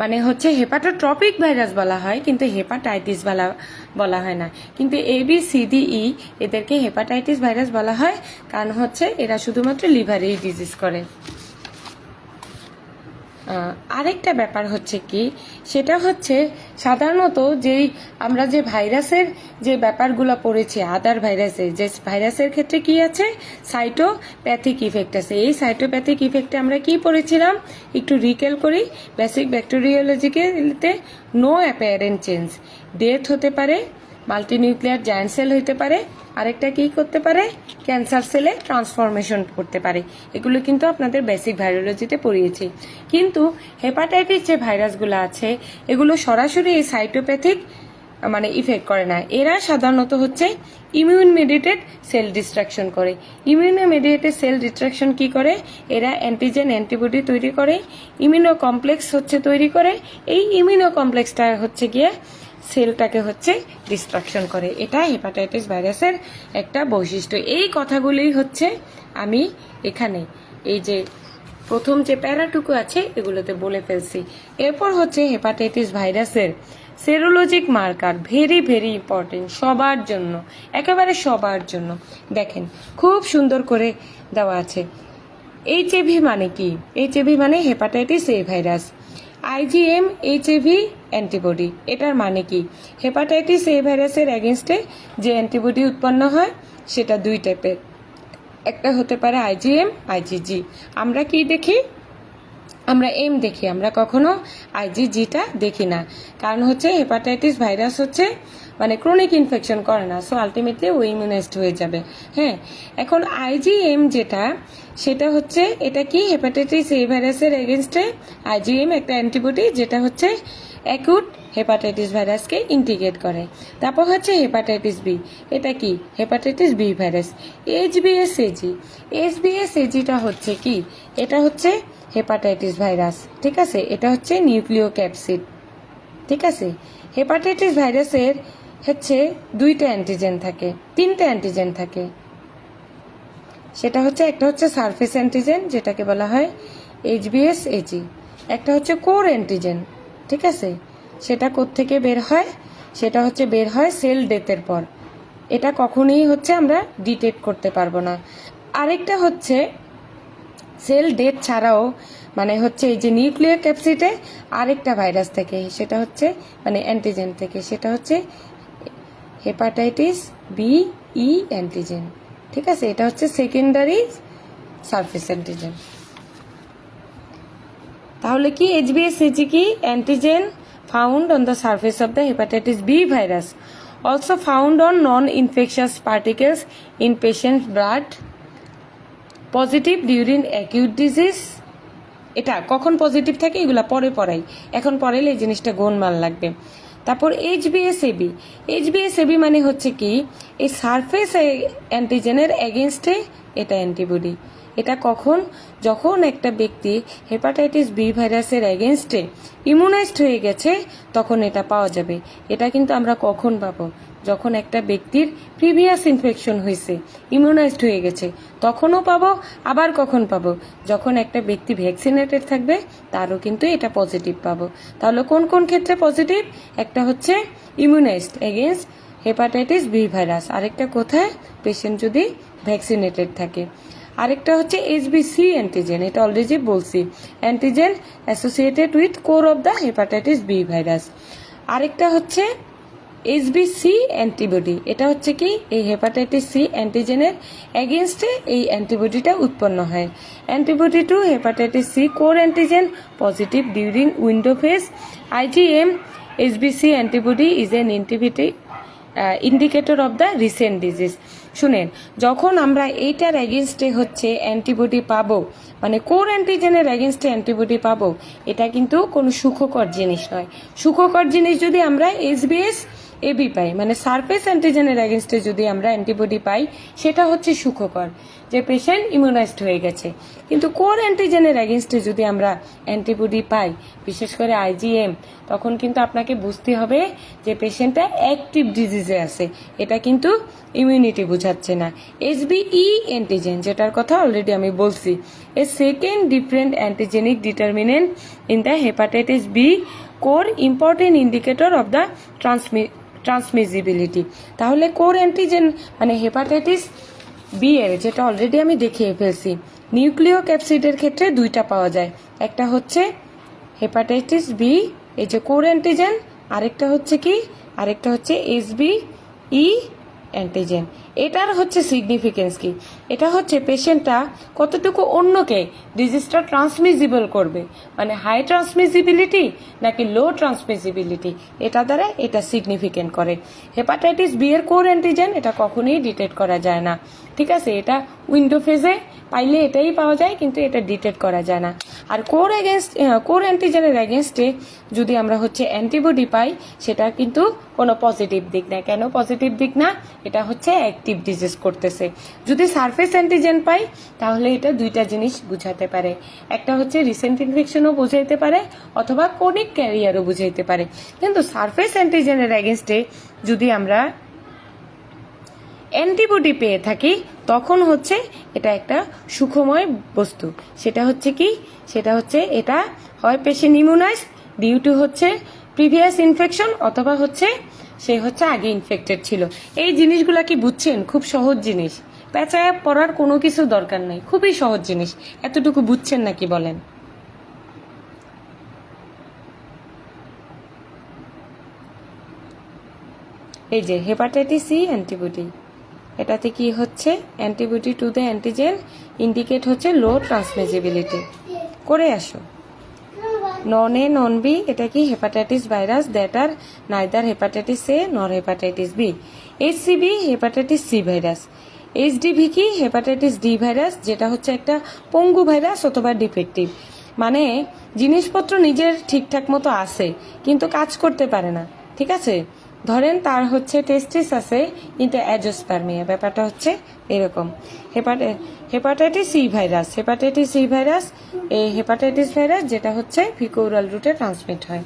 মানে হচ্ছে হেপাটোট্রপিক ভাইরাস বলা হয়, কিন্তু হেপাটাইটিস বলা হয় না। কিন্তু ABCDE এদেরকে হেপাটাইটিস ভাইরাস বলা হয়, কারণ হচ্ছে এরা শুধুমাত্র লিভারেই ডিজিজ করে। আরেকটা ব্যাপার হচ্ছে কি, সেটা হচ্ছে সাধারণত যেই আমরা যে ভাইরাসের যে ব্যাপারগুলো পড়েছি, আদার ভাইরাসের, যে ভাইরাসের ক্ষেত্রে কি আছে, সাইটোপ্যাথিক ইফেক্ট আছে। এই সাইটোপ্যাথিক ইফেক্টে আমরা কি পড়েছিলাম, একটু রিকেল করি। বেসিক ব্যাকটেরিওলজিতে নো অ্যাপিয়ারেন্ট চেঞ্জ, ডেথ হতে পারে, মাল্টিনিউক্লিয়ার জায়ান্ট সেল হইতে পারে, আরেকটা কি করতে পারে, ক্যান্সার সেলে ট্রান্সফরমেশন করতে পারে। এগুলো কিন্তু আপনাদের বেসিক ভাইরোলজিতে পড়িয়েছি। কিন্তু হেপাটাইটিস যে ভাইরাসগুলো আছে, এগুলো সরাসরি এই সাইটোপ্যাথিক মানে ইফেক্ট করে না। এরা সাধারণত হচ্ছে ইমিউন মেডিয়েটেড সেল ডিস্ট্রাকশন করে। ইমিউন মেডিয়েটেড সেল ডিস্ট্রাকশন কি করে, এরা অ্যান্টিজেন অ্যান্টিবডি তৈরি করে, ইমিউনো কমপ্লেক্স হচ্ছে তৈরি করে। এই ইমিউনো কমপ্লেক্সটা হচ্ছে গিয়ে সেলটাকে হচ্ছে ডিস্ট্রাকশন করে। এটা হেপাটাইটিস ভাইরাসের একটা বৈশিষ্ট্য। এই কথাগুলি হচ্ছে আমি এখানে এই যে প্রথম যে প্যারাটুকু আছে এগুলোতে বলে ফেলছি। এরপর হচ্ছে হেপাটাইটিস ভাইরাসের সেরোলজিক মার্কার, ভেরি ভেরি ইম্পর্টেন্ট সবার জন্য, একেবারে সবার জন্য। দেখেন খুব সুন্দর করে দেওয়া আছে। HAV মানে কি? HAV মানে hepatitis A virus. IgM HAV antibody, এটার মানে কি? হেপাটাইটিস এ ভাইরাসের এগেনস্টে যে অ্যান্টিবডি উৎপন্ন হয় সেটা দুই টাইপের, একটা হতে পারে IgM, IgG। আমরা কি দেখি? আমরা এম দেখি, আমরা কখনো IgGটা দেখি না। কারণ হচ্ছে হেপাটাইটিস ভাইরাস হচ্ছে মানে ক্রনিক ইনফেকশন করে না, সো আলটিমেটলি ও ইমিউনাইজড হয়ে যাবে। হ্যাঁ, এখন IgM যেটা, সেটা হচ্ছে এটা কি, হেপাটাইটিস এ ভাইরাসের এগেনস্টে IgM একটা অ্যান্টিবডি, যেটা হচ্ছে অ্যাকুট হেপাটাইটিস ভাইরাসকে ইন্টিগ্রেট করে। তারপর হচ্ছে হেপাটাইটিস বি, এটা কি, হেপাটাইটিস বি ভাইরাস। HBsAg হচ্ছে কি, এটা হচ্ছে হেপাটাইটিস ভাইরাস, ঠিক আছে, এটা হচ্ছে নিউক্লিওক্যাপসিড, ঠিক আছে। হেপাটাইটিস ভাইরাসের হচ্ছে দুইটা অ্যান্টিজেন থাকে, তিনটা অ্যান্টিজেন থাকে। সেটা হচ্ছে, একটা হচ্ছে সারফেস অ্যান্টিজেন যেটাকে বলা হয় HBsAg, একটা হচ্ছে কোর অ্যান্টিজেন, ঠিক আছে। সেটা কোত্থেকে বের হয়, সেটা হচ্ছে বের হয় সেল ডেথের পর। এটা কখনোই হচ্ছে আমরা ডিটেক্ট করতে পারবো না। আরেকটা হচ্ছে সেল ডেথ ছাড়াও মানে হচ্ছে এই যে নিউক্লিয়ার ক্যাপসিডে আরেকটা ভাইরাস থেকে, সেটা হচ্ছে মানে অ্যান্টিজেন থেকে, সেটা হচ্ছে হেপাটাইটিস বি ই অ্যান্টিজেন, ঠিক আছে। এটা হচ্ছে সেকেন্ডারি সারফেস অ্যান্টিজেন। তাহলে কি HBsAg কি, antigen found on the surface of the hepatitis B virus, also found on non infectious particles in patient blood, positive during acute disease. এটা কখন positive থাকে এগুলা পরে পড়াই, এখন পড়াইলে এই জিনিসটা গোলমাল লাগবে। তারপর HBsAg মানে হচ্ছে কি, এই সারফেস অ্যান্টিজেনের এগেনস্টে এটা অ্যান্টিবডি। এটা কখন, যখন একটা ব্যক্তি হেপাটাইটিস বি ভাইরাসের এগেনস্টে ইমিউনাইজড হয়ে গেছে তখন এটা পাওয়া যাবে। এটা কিন্তু আমরা কখন পাবো, যখন একটা ব্যক্তির প্রিভিয়াস ইনফেকশন হয়েছে, ইমিউনাইজড হয়ে গেছে, তখনও পাবো। আবার কখন পাবো, যখন একটা ব্যক্তি ভ্যাকসিনেটেড থাকবে তারও কিন্তু এটা পজিটিভ পাবো। তাহলে কোন কোন ক্ষেত্রে পজিটিভ, একটা হচ্ছে immunised against hepatitis B virus, আরেকটা কোথায়, পেশেন্ট যদি ভ্যাকসিনেটেড থাকে। আরেকটা হচ্ছে HBC অ্যান্টিজেন, এটা অলরেডি বলছি, antigen associated with core of the hepatitis B virus. আরেকটা হচ্ছে HBC অ্যান্টিবডি, এটা হচ্ছে কি, এই হেপাটাইটিস সি অ্যান্টিজেনের এগেনস্টে এই অ্যান্টিবডিটা উৎপন্ন হয়। Antibody to hepatitis C core antigen positive during window phase. IgM HBC antibody is an indicator of the recent disease. শুনেন, যখন আমরা এইটার এগেনস্টে হচ্ছে অ্যান্টিবডি পাবো, মানে কোর অ্যান্টিজেনের এগেনস্টে অ্যান্টিবডি পাবো, এটা কিন্তু কোনো সুখকর জিনিস নয়। সুখকর জিনিস যদি আমরা এবি পাই, মানে সারফেস অ্যান্টিজেনের এগেনস্টে যদি আমরা অ্যান্টিবডি পাই সেটা হচ্ছে সুখকর, যে পেশেন্ট ইমিউনাইজড হয়ে গেছে। কিন্তু কোর অ্যান্টিজেনের এগেনস্টে যদি আমরা অ্যান্টিবডি পাই, বিশেষ করে আইজিএম, তখন কিন্তু আপনাকে বুঝতে হবে যে পেশেন্টটা অ্যাক্টিভ ডিজিজে আছে, এটা কিন্তু ইমিউনিটি বোঝাচ্ছে না। এসবিই অ্যান্টিজেন, যেটার কথা অলরেডি আমি বলছি, a second different antigenic determinant in the hepatitis B core important indicator of the transmissibility. তাহলে কোর অ্যান্টিজেন মানে হেপাটাইটিস বি এর, যেটা অলরেডি আমি দেখিয়ে ফেলছি, নিউক্লিও ক্যাপসিডের ক্ষেত্রে দুইটা পাওয়া যায়, একটা হচ্ছে হেপাটাইটিস বি এই যে কোর অ্যান্টিজেন, আরেকটা হচ্ছে কি, আরেকটা হচ্ছে এসবিই অ্যান্টিজেন। এটার হচ্ছে সিগনিফিকেন্স কি, এটা হচ্ছে পেশেন্টটা কতটুকু অন্যকে ডিজিজটা ট্রান্সমিজিবল করবে, মানে হাই ট্রান্সমিজিবিলিটি নাকি লো ট্রান্সমিজিবিলিটি, এটা দ্বারা এটা সিগনিফিকেন্ট করে। হেপাটাইটিস বি এর কোর অ্যান্টিজেন এটা কখনোই ডিটেক্ট করা যায় না, ঠিক আছে, এটা উইন্ডো ফেজে পাইলে এটাই পাওয়া যায়, কিন্তু এটা ডিটেক্ট করা যায় না। আর কোর অ্যান্টিজেনের এগেনস্টে যদি আমরা হচ্ছে অ্যান্টিবডি পাই, সেটা কিন্তু কোনো পজিটিভ দিক না। কেন পজিটিভ দিক না? এটা হচ্ছে অ্যাক্টিভ ডিজিজ করতেছে। যদি সারফেস অ্যান্টিজেন পাই, তাহলে এটা দুইটা জিনিস বুঝাতে পারে, একটা হচ্ছে রিসেন্ট ইনফেকশনও বুঝাইতে পারে, অথবা ক্রনিক ক্যারিয়ারও বুঝাইতে পারে। কিন্তু সারফেস অ্যান্টিজেনের এগেনস্টে যদি আমরা অ্যান্টিবডি পেয়ে থাকি, তখন হচ্ছে এটা একটা সুখময় বস্তু। সেটা হচ্ছে কি, সেটা হচ্ছে এটা হয় পেশেন্ট ইমিউনাইজ ডিউ টু হচ্ছে প্রিভিয়াস ইনফেকশন, অথবা হচ্ছে সে হচ্ছে আগে ইনফেক্টেড ছিল। এই জিনিসগুলা কি বুঝছেন? খুব সহজ জিনিস, পেঁচায় পড়ার কোনো কিছু দরকার নেই, খুবই সহজ জিনিস। এতটুকু বুঝছেন নাকি বলেন? এই যে হেপাটাইটিস সি অ্যান্টিবডি, এটাতে কি হচ্ছে antibody to the antigen indicate হচ্ছে লো ট্রান্সমিজিবিলিটি। করে আসো। নন এ নন বি, এটা কি hepatitis virus that are neither hepatitis A nor hepatitis B. HCV hepatitis C virus. HDV কি হেপাটাইটিস ডি ভাইরাস, যেটা হচ্ছে একটা পঙ্গু ভাইরাস অথবা ডিফেক্টিভ, মানে জিনিসপত্র নিজের ঠিকঠাক মতো আছে কিন্তু কাজ করতে পারে না, ঠিক আছে। ধরেন তার হচ্ছে টেস্টিস আছে কিন্তু অ্যাজোস্পার্মিয়া, ব্যাপারটা হচ্ছে এরকম। Hepatitis C virus, hepatitis C virus এই হেপাটাইটিস ভাইরাস যেটা হচ্ছে ফিকোরাল রুটে ট্রান্সমিট হয়।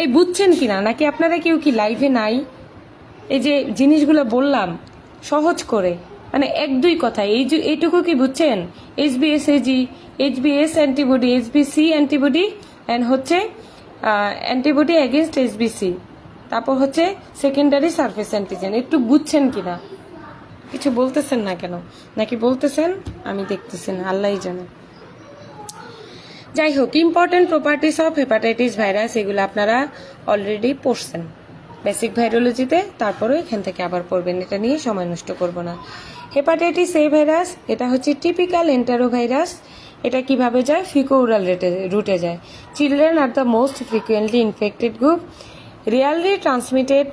এই বুঝছেন কিনা, নাকি আপনারা কেউ কি লাইভে নাই? এই যে জিনিসগুলো বললাম সহজ করে, মানে এক দুই কথা, এইটুকু কি বুঝছেন? এইচবিএসএজি, এইচবিএস অ্যান্টিবডি, এইচবিসি অ্যান্টিবডি অ্যান্ড হচ্ছে অ্যান্টিবডি এগেনস্ট এইচবিসি, তারপর হচ্ছে সেকেন্ডারি সারফেস অ্যান্টিজেন। একটু বুঝছেন কিনা? কিছু বলতেছেন না কেন? নাকি বলতেছেন আমি দেখতেছি না, আল্লাহই জানে। যাই হোক, important properties of hepatitis virus এগুলো আপনারা অলরেডি পড়ছেন বেসিক ভাইরোলজিতে, তারপরে এখান থেকে আবার পড়বেন, এটা নিয়ে সময় নষ্ট করব না। হেপাটাইটিস এ ভাইরাস এটা হচ্ছে টিপিক্যাল এন্টারোভাইরাস। এটা কিভাবে যায়? ফিকোরাল রুটে যায়। Children are the most frequently infected group, really transmitted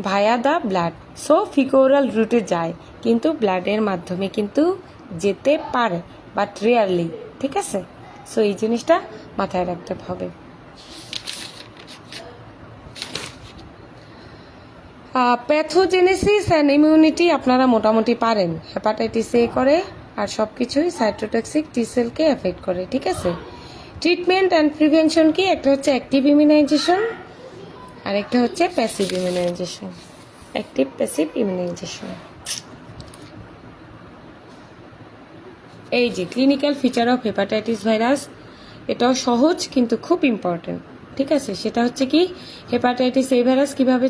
via the blood. So faeco-oral রুটে যায়, কিন্তু ব্লাডের মাধ্যমে কিন্তু যেতে পারে, বাট রিয়ারলি, ঠিক আছে। সো এই জিনিসটা মাথায় রাখতে হবে। প্যাথোজেনেসিস অ্যান্ড ইমিউনিটি আপনারা মোটামুটি পারেন, হেপাটাইটিস এ করে আর সব কিছুই সাইটোটক্সিক টি সেলকে এফেক্ট করে, ঠিক আছে। ট্রিটমেন্ট অ্যান্ড প্রিভেনশন কি? একটা হচ্ছে অ্যাক্টিভ ইমিউনাইজেশন আর একটা হচ্ছে passive immunisation. Active passive immunisation. এই যে clinical feature of hepatitis virus, এটাও সহজ কিন্তু খুব ইম্পর্টেন্ট, ঠিক আছে। সেটা হচ্ছে কি, হেপাটাইটিস এ ভাইরাস কিভাবে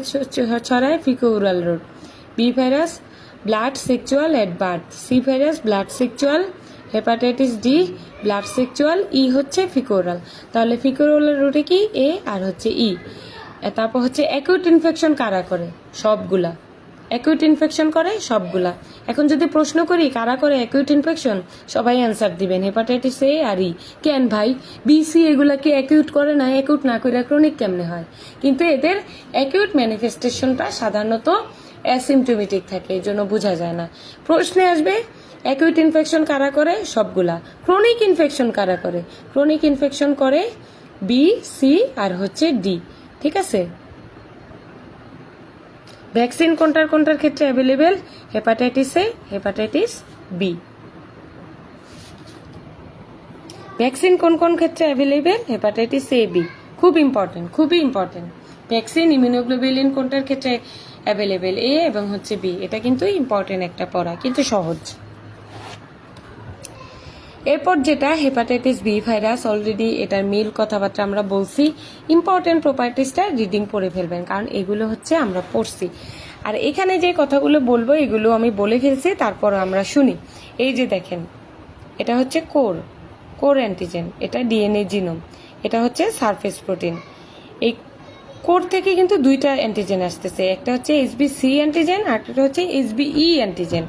ছড়ায়? Faeco-oral route. B virus blood sexual at birth. C virus blood sexual. Hepatitis D blood sexual. E হচ্ছে ফিকোরাল। তাহলে ফিকোরাল রুটে কি? এ আর হচ্ছে ই। তারপর হচ্ছে অ্যাকিউট ইনফেকশন কারা করে? সবগুলা। অ্যাকিউট ইনফেকশন করে সবগুলা। এখন যদি প্রশ্ন করি কারা করে অ্যাকিউট ইনফেকশন, সবাই অ্যান্সার দিবেন হেপাটাইটিস এ আর ই। কেন ভাই, বিসি এগুলা কি অ্যাকিউট করে না? অ্যাকিউট না করে ক্রনিক কেমনে হয়? কিন্তু এদের অ্যাকিউট ম্যানিফেস্টেশনটা সাধারণত অ্যাসিমটোমেটিক থাকে, এই জন্য বোঝা যায় না। প্রশ্নে আসবে অ্যাকিউট ইনফেকশন কারা করে? সবগুলা। ক্রনিক ইনফেকশন কারা করে? ক্রনিক ইনফেকশন করে বি, সি আর হচ্ছে ডি, ঠিক আছে। ভ্যাকসিন কোনটার ক্ষেত্রে available? Hepatitis A, hepatitis B. Vaccine কোন ক্ষেত্রে অ্যাভেলেবেল? Hepatitis A, B. খুবই ইম্পর্টেন্ট। ভ্যাকসিন ইমিউনোগ্লোবুলিন কোনটার ক্ষেত্রে অ্যাভেলেবেল? এ এবং হচ্ছে বি। এটা কিন্তু ইম্পর্টেন্ট একটা পড়া, কিন্তু সহজ। এরপর যেটা হেপাটাইটিস বি ভাইরাস, অলরেডি এটার মিল কথাবার্তা আমরা বলছি। ইম্পর্টেন্ট প্রপার্টিসটা রিডিং পড়ে ফেলবেন, কারণ এগুলো হচ্ছে আমরা পড়ছি। আর এখানে যে কথাগুলো বলবো এগুলো আমি বলে ফেলছি, তারপর আমরা শুনি। এই যে দেখেন, এটা হচ্ছে কোর অ্যান্টিজেন, এটা ডিএনএ জিনোম, এটা হচ্ছে সারফেস প্রোটিন। এই কোর থেকে কিন্তু দুইটা অ্যান্টিজেন আসতেছে, একটা হচ্ছে HBC অ্যান্টিজেন আর একটা হচ্ছে HBE অ্যান্টিজেন।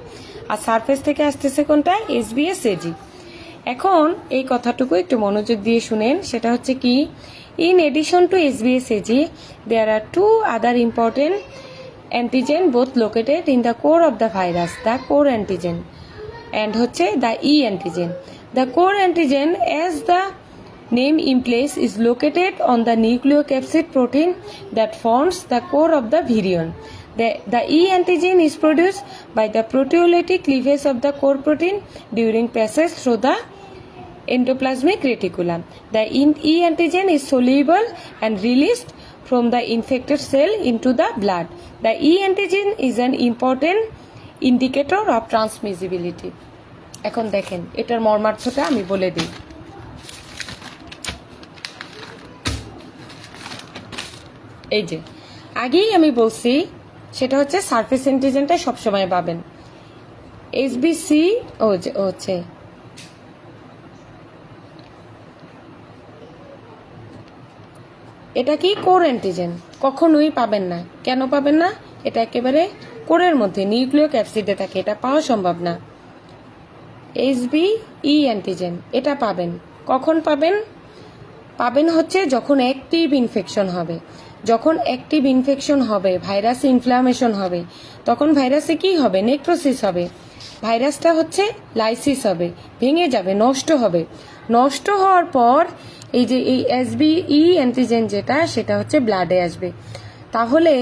আর সারফেস থেকে আসতেছে কোনটা? HBsAg। এখন এই কথাটুকু একটু মনোযোগ দিয়ে শুনেন, সেটা হচ্ছে কি, in addition to HBsAg there are two other important antigen both located in the core of the virus, the core antigen and হচ্ছে the E antigen. The core antigen, as the name implies, is located on the nucleocapsid protein that forms the core of the virion. The E antigen is produced by the proteolytic cleavage of the core protein during passage through the endoplasmic reticulum. The E antigen is soluble and released from the infected cell into the blood. The E antigen is an important indicator of transmissibility. এখন দেখেন এটার মর্মার্থটা আমি বলে দিই। এই যে আগেই আমি বলছি, সেটা হচ্ছে সারফেস অ্যান্টিজেনটা সবসময় পাবেন। HBC হচ্ছে এটা কি কোর অ্যান্টিজেন, কখনোই পাবেন না। কেন পাবেন না? এটা একেবারে কোরের মধ্যে নিউক্লিয়ক অ্যাসিডে থাকে, এটা পাওয়া সম্ভব না। HBE অ্যান্টিজেন এটা পাবেন। কখন পাবেন? পাবেন হচ্ছে যখন অ্যাক্টিভ ইনফেকশন হবে। যখন অ্যাক্টিভ ইনফেকশন হবে, ভাইরাস ইনফ্লামেশন হবে, তখন ভাইরাসে কি হবে? নেক্রোসিস হবে। ভাইরাসটা হচ্ছে লাইসিস হবে, ভেঙে যাবে, নষ্ট হবে। নষ্ট হওয়ার পর এই যে এই HBE অ্যান্টিজেন যেটা, সেটা হচ্ছে ব্লাডে আসবে। তাহলে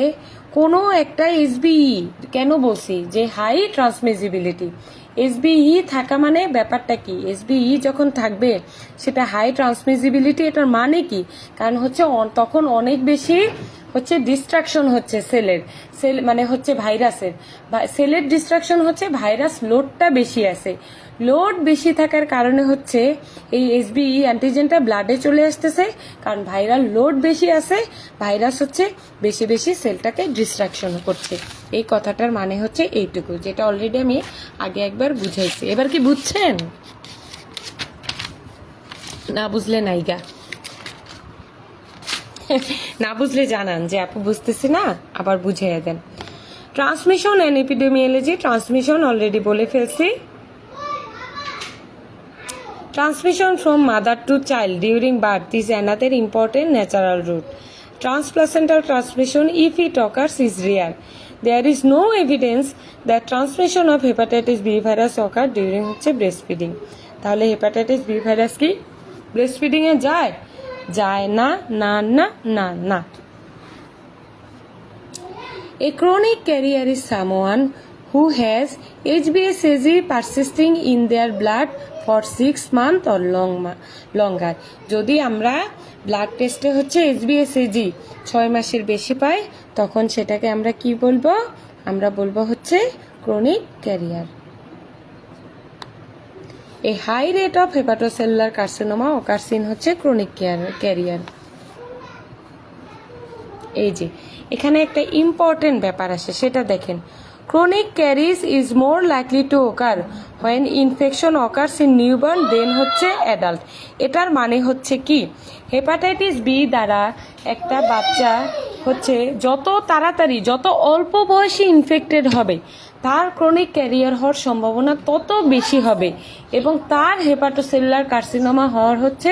কোনো একটা HBE, কেন বলছি যে হাই ট্রান্সমিসিবিলিটি, HBE থাকা মানে ব্যাপারটা কি? HBE যখন থাকবে সেটা হাই ট্রান্সমিসিবিলিটি, এটার মানে কি? কারণ হচ্ছে তখন অনেক বেশি হচ্ছে ডিস্ট্রাকশন হচ্ছে সেল মানে হচ্ছে ভাইরাসের, সেলের ডিস্ট্রাকশন হচ্ছে, ভাইরাস লোডটা বেশি আছে। লোড বেশি থাকার কারণে হচ্ছে এই HBE অ্যান্টিজেনটা ব্লাডে চলে আসতেছে, কারণ ভাইরাল লোড বেশি আছে, ভাইরাস হচ্ছে বেশি সেলটাকে ডিস্ট্রাকশন করছে। এই কথাটার মানে হচ্ছে এইটুকু, যেটা অলরেডি আমি আগে একবার বুঝাইছি। এবার কি বুঝছেন? না বুঝলে নাইগা, না বুঝলে জানান যে আপু বুঝতেছি না, আবার বুঝিয়ে দেন। Transmission and epidemiology, transmission already বলে ফেলছি। Transmission from mother to child during birth is another important natural route. Transplacental transmission, if it occurs, is rare. There is no evidence that transmission of hepatitis B virus occurs during breastfeeding. তাহলে hepatitis B virus কি breastfeeding এ যায়? যায় না, না না না না। A chronic carrier is someone who has HBsAg persisting in their blood for 6 months or longer. যদি আমরা ব্লাড টেস্টে হচ্ছে HBsAg 6 মাসের বেশি পাই, তখন সেটাকে আমরা কি বলবো? আমরা বলবো হচ্ছে chronic career. A high rate of hepatocellular carcinoma occurs in হচ্ছে ক্রনিক ক্যারিয়ার। এই যে এখানে একটা ইম্পর্টেন্ট ব্যাপার আসে, সেটা দেখেন। Chronic caries is more likely to occur when infection occurs in newborn than হচ্ছে adult. এটার মানে হচ্ছে কি, হেপাটাইটিস বি দ্বারা একটা বাচ্চা হচ্ছে যত তাড়াতাড়ি, যত অল্প বয়সে ইনফেক্টেড হবে, তার ক্রনিক ক্যারিয়ার হওয়ার সম্ভাবনা তত বেশি হবে, এবং তার হেপাটোসেলুলার কার্সিনোমা হওয়ার হচ্ছে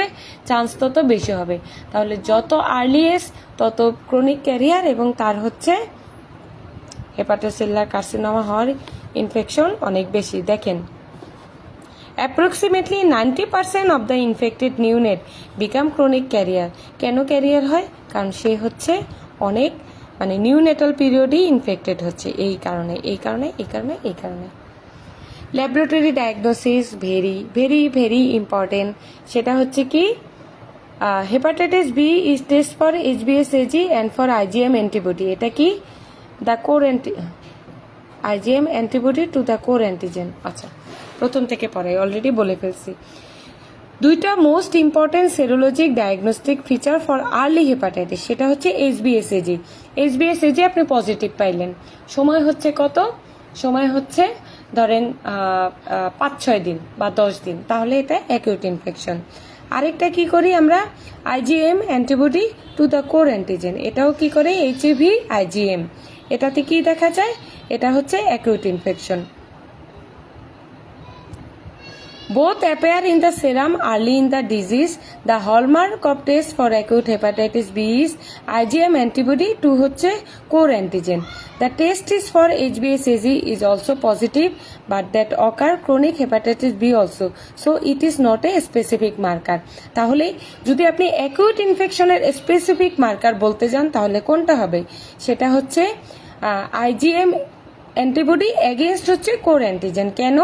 চান্স তত বেশি হবে। তাহলে যত আর্লিয়েস্ট তত ক্রনিক ক্যারিয়ার, এবং তার হচ্ছে হেপাটোসেলুলার কার্সিনোমা হওয়ার ইনফেকশন অনেক বেশি। দেখেন, approximately 90% of the infected neonate become chronic career. কেন ক্যারিয়ার হয়? কারণ সে হচ্ছে অনেক মানে নিউনেটাল পিরিয়ডই ইনফেক্টেড হচ্ছে এই কারণে এই কারণে এই কারণে এই কারণে। Laboratory diagnosis very very very important. সেটা হচ্ছে কি hepatitis B is test for HbS-Ag and for IgM antibody. এটা কি the core IgM antibody to the core antigen. আচ্ছা প্রথম থেকে পড়াই, অলরেডি বলে ফেলছি। দুইটা most important serologic diagnostic feature for early hepatitis, সেটা হচ্ছে HbS-Ag। HbS-Ag আপনি পজিটিভ পাইলেন, সময় হচ্ছে কত? সময় হচ্ছে ধরেন 5-6 দিন বা 10 দিন, তাহলে এটা অ্যাকিউট ইনফেকশন। আরেকটা কি করি আমরা, IgM antibody to the core antigen, এটাও কি করে HAV IgM, এটাতে কি দেখা যায়? এটা হচ্ছে acute infection. Both appear in the serum early in the disease. The hallmark of test for acute hepatitis B is IgM antibody to হচ্ছে core antigen. The test is for HbS-Ag is also positive, but that occur chronic hepatitis B also. So it is not a specific marker. তাহলে যদি আপনি acute infectionের specific marker বলতে যান তাহলে কোনটা হবে? সেটা হচ্ছে IgM অ্যান্টিবডি এগেনস্ট হচ্ছে কোর অ্যান্টিজেন। কেন?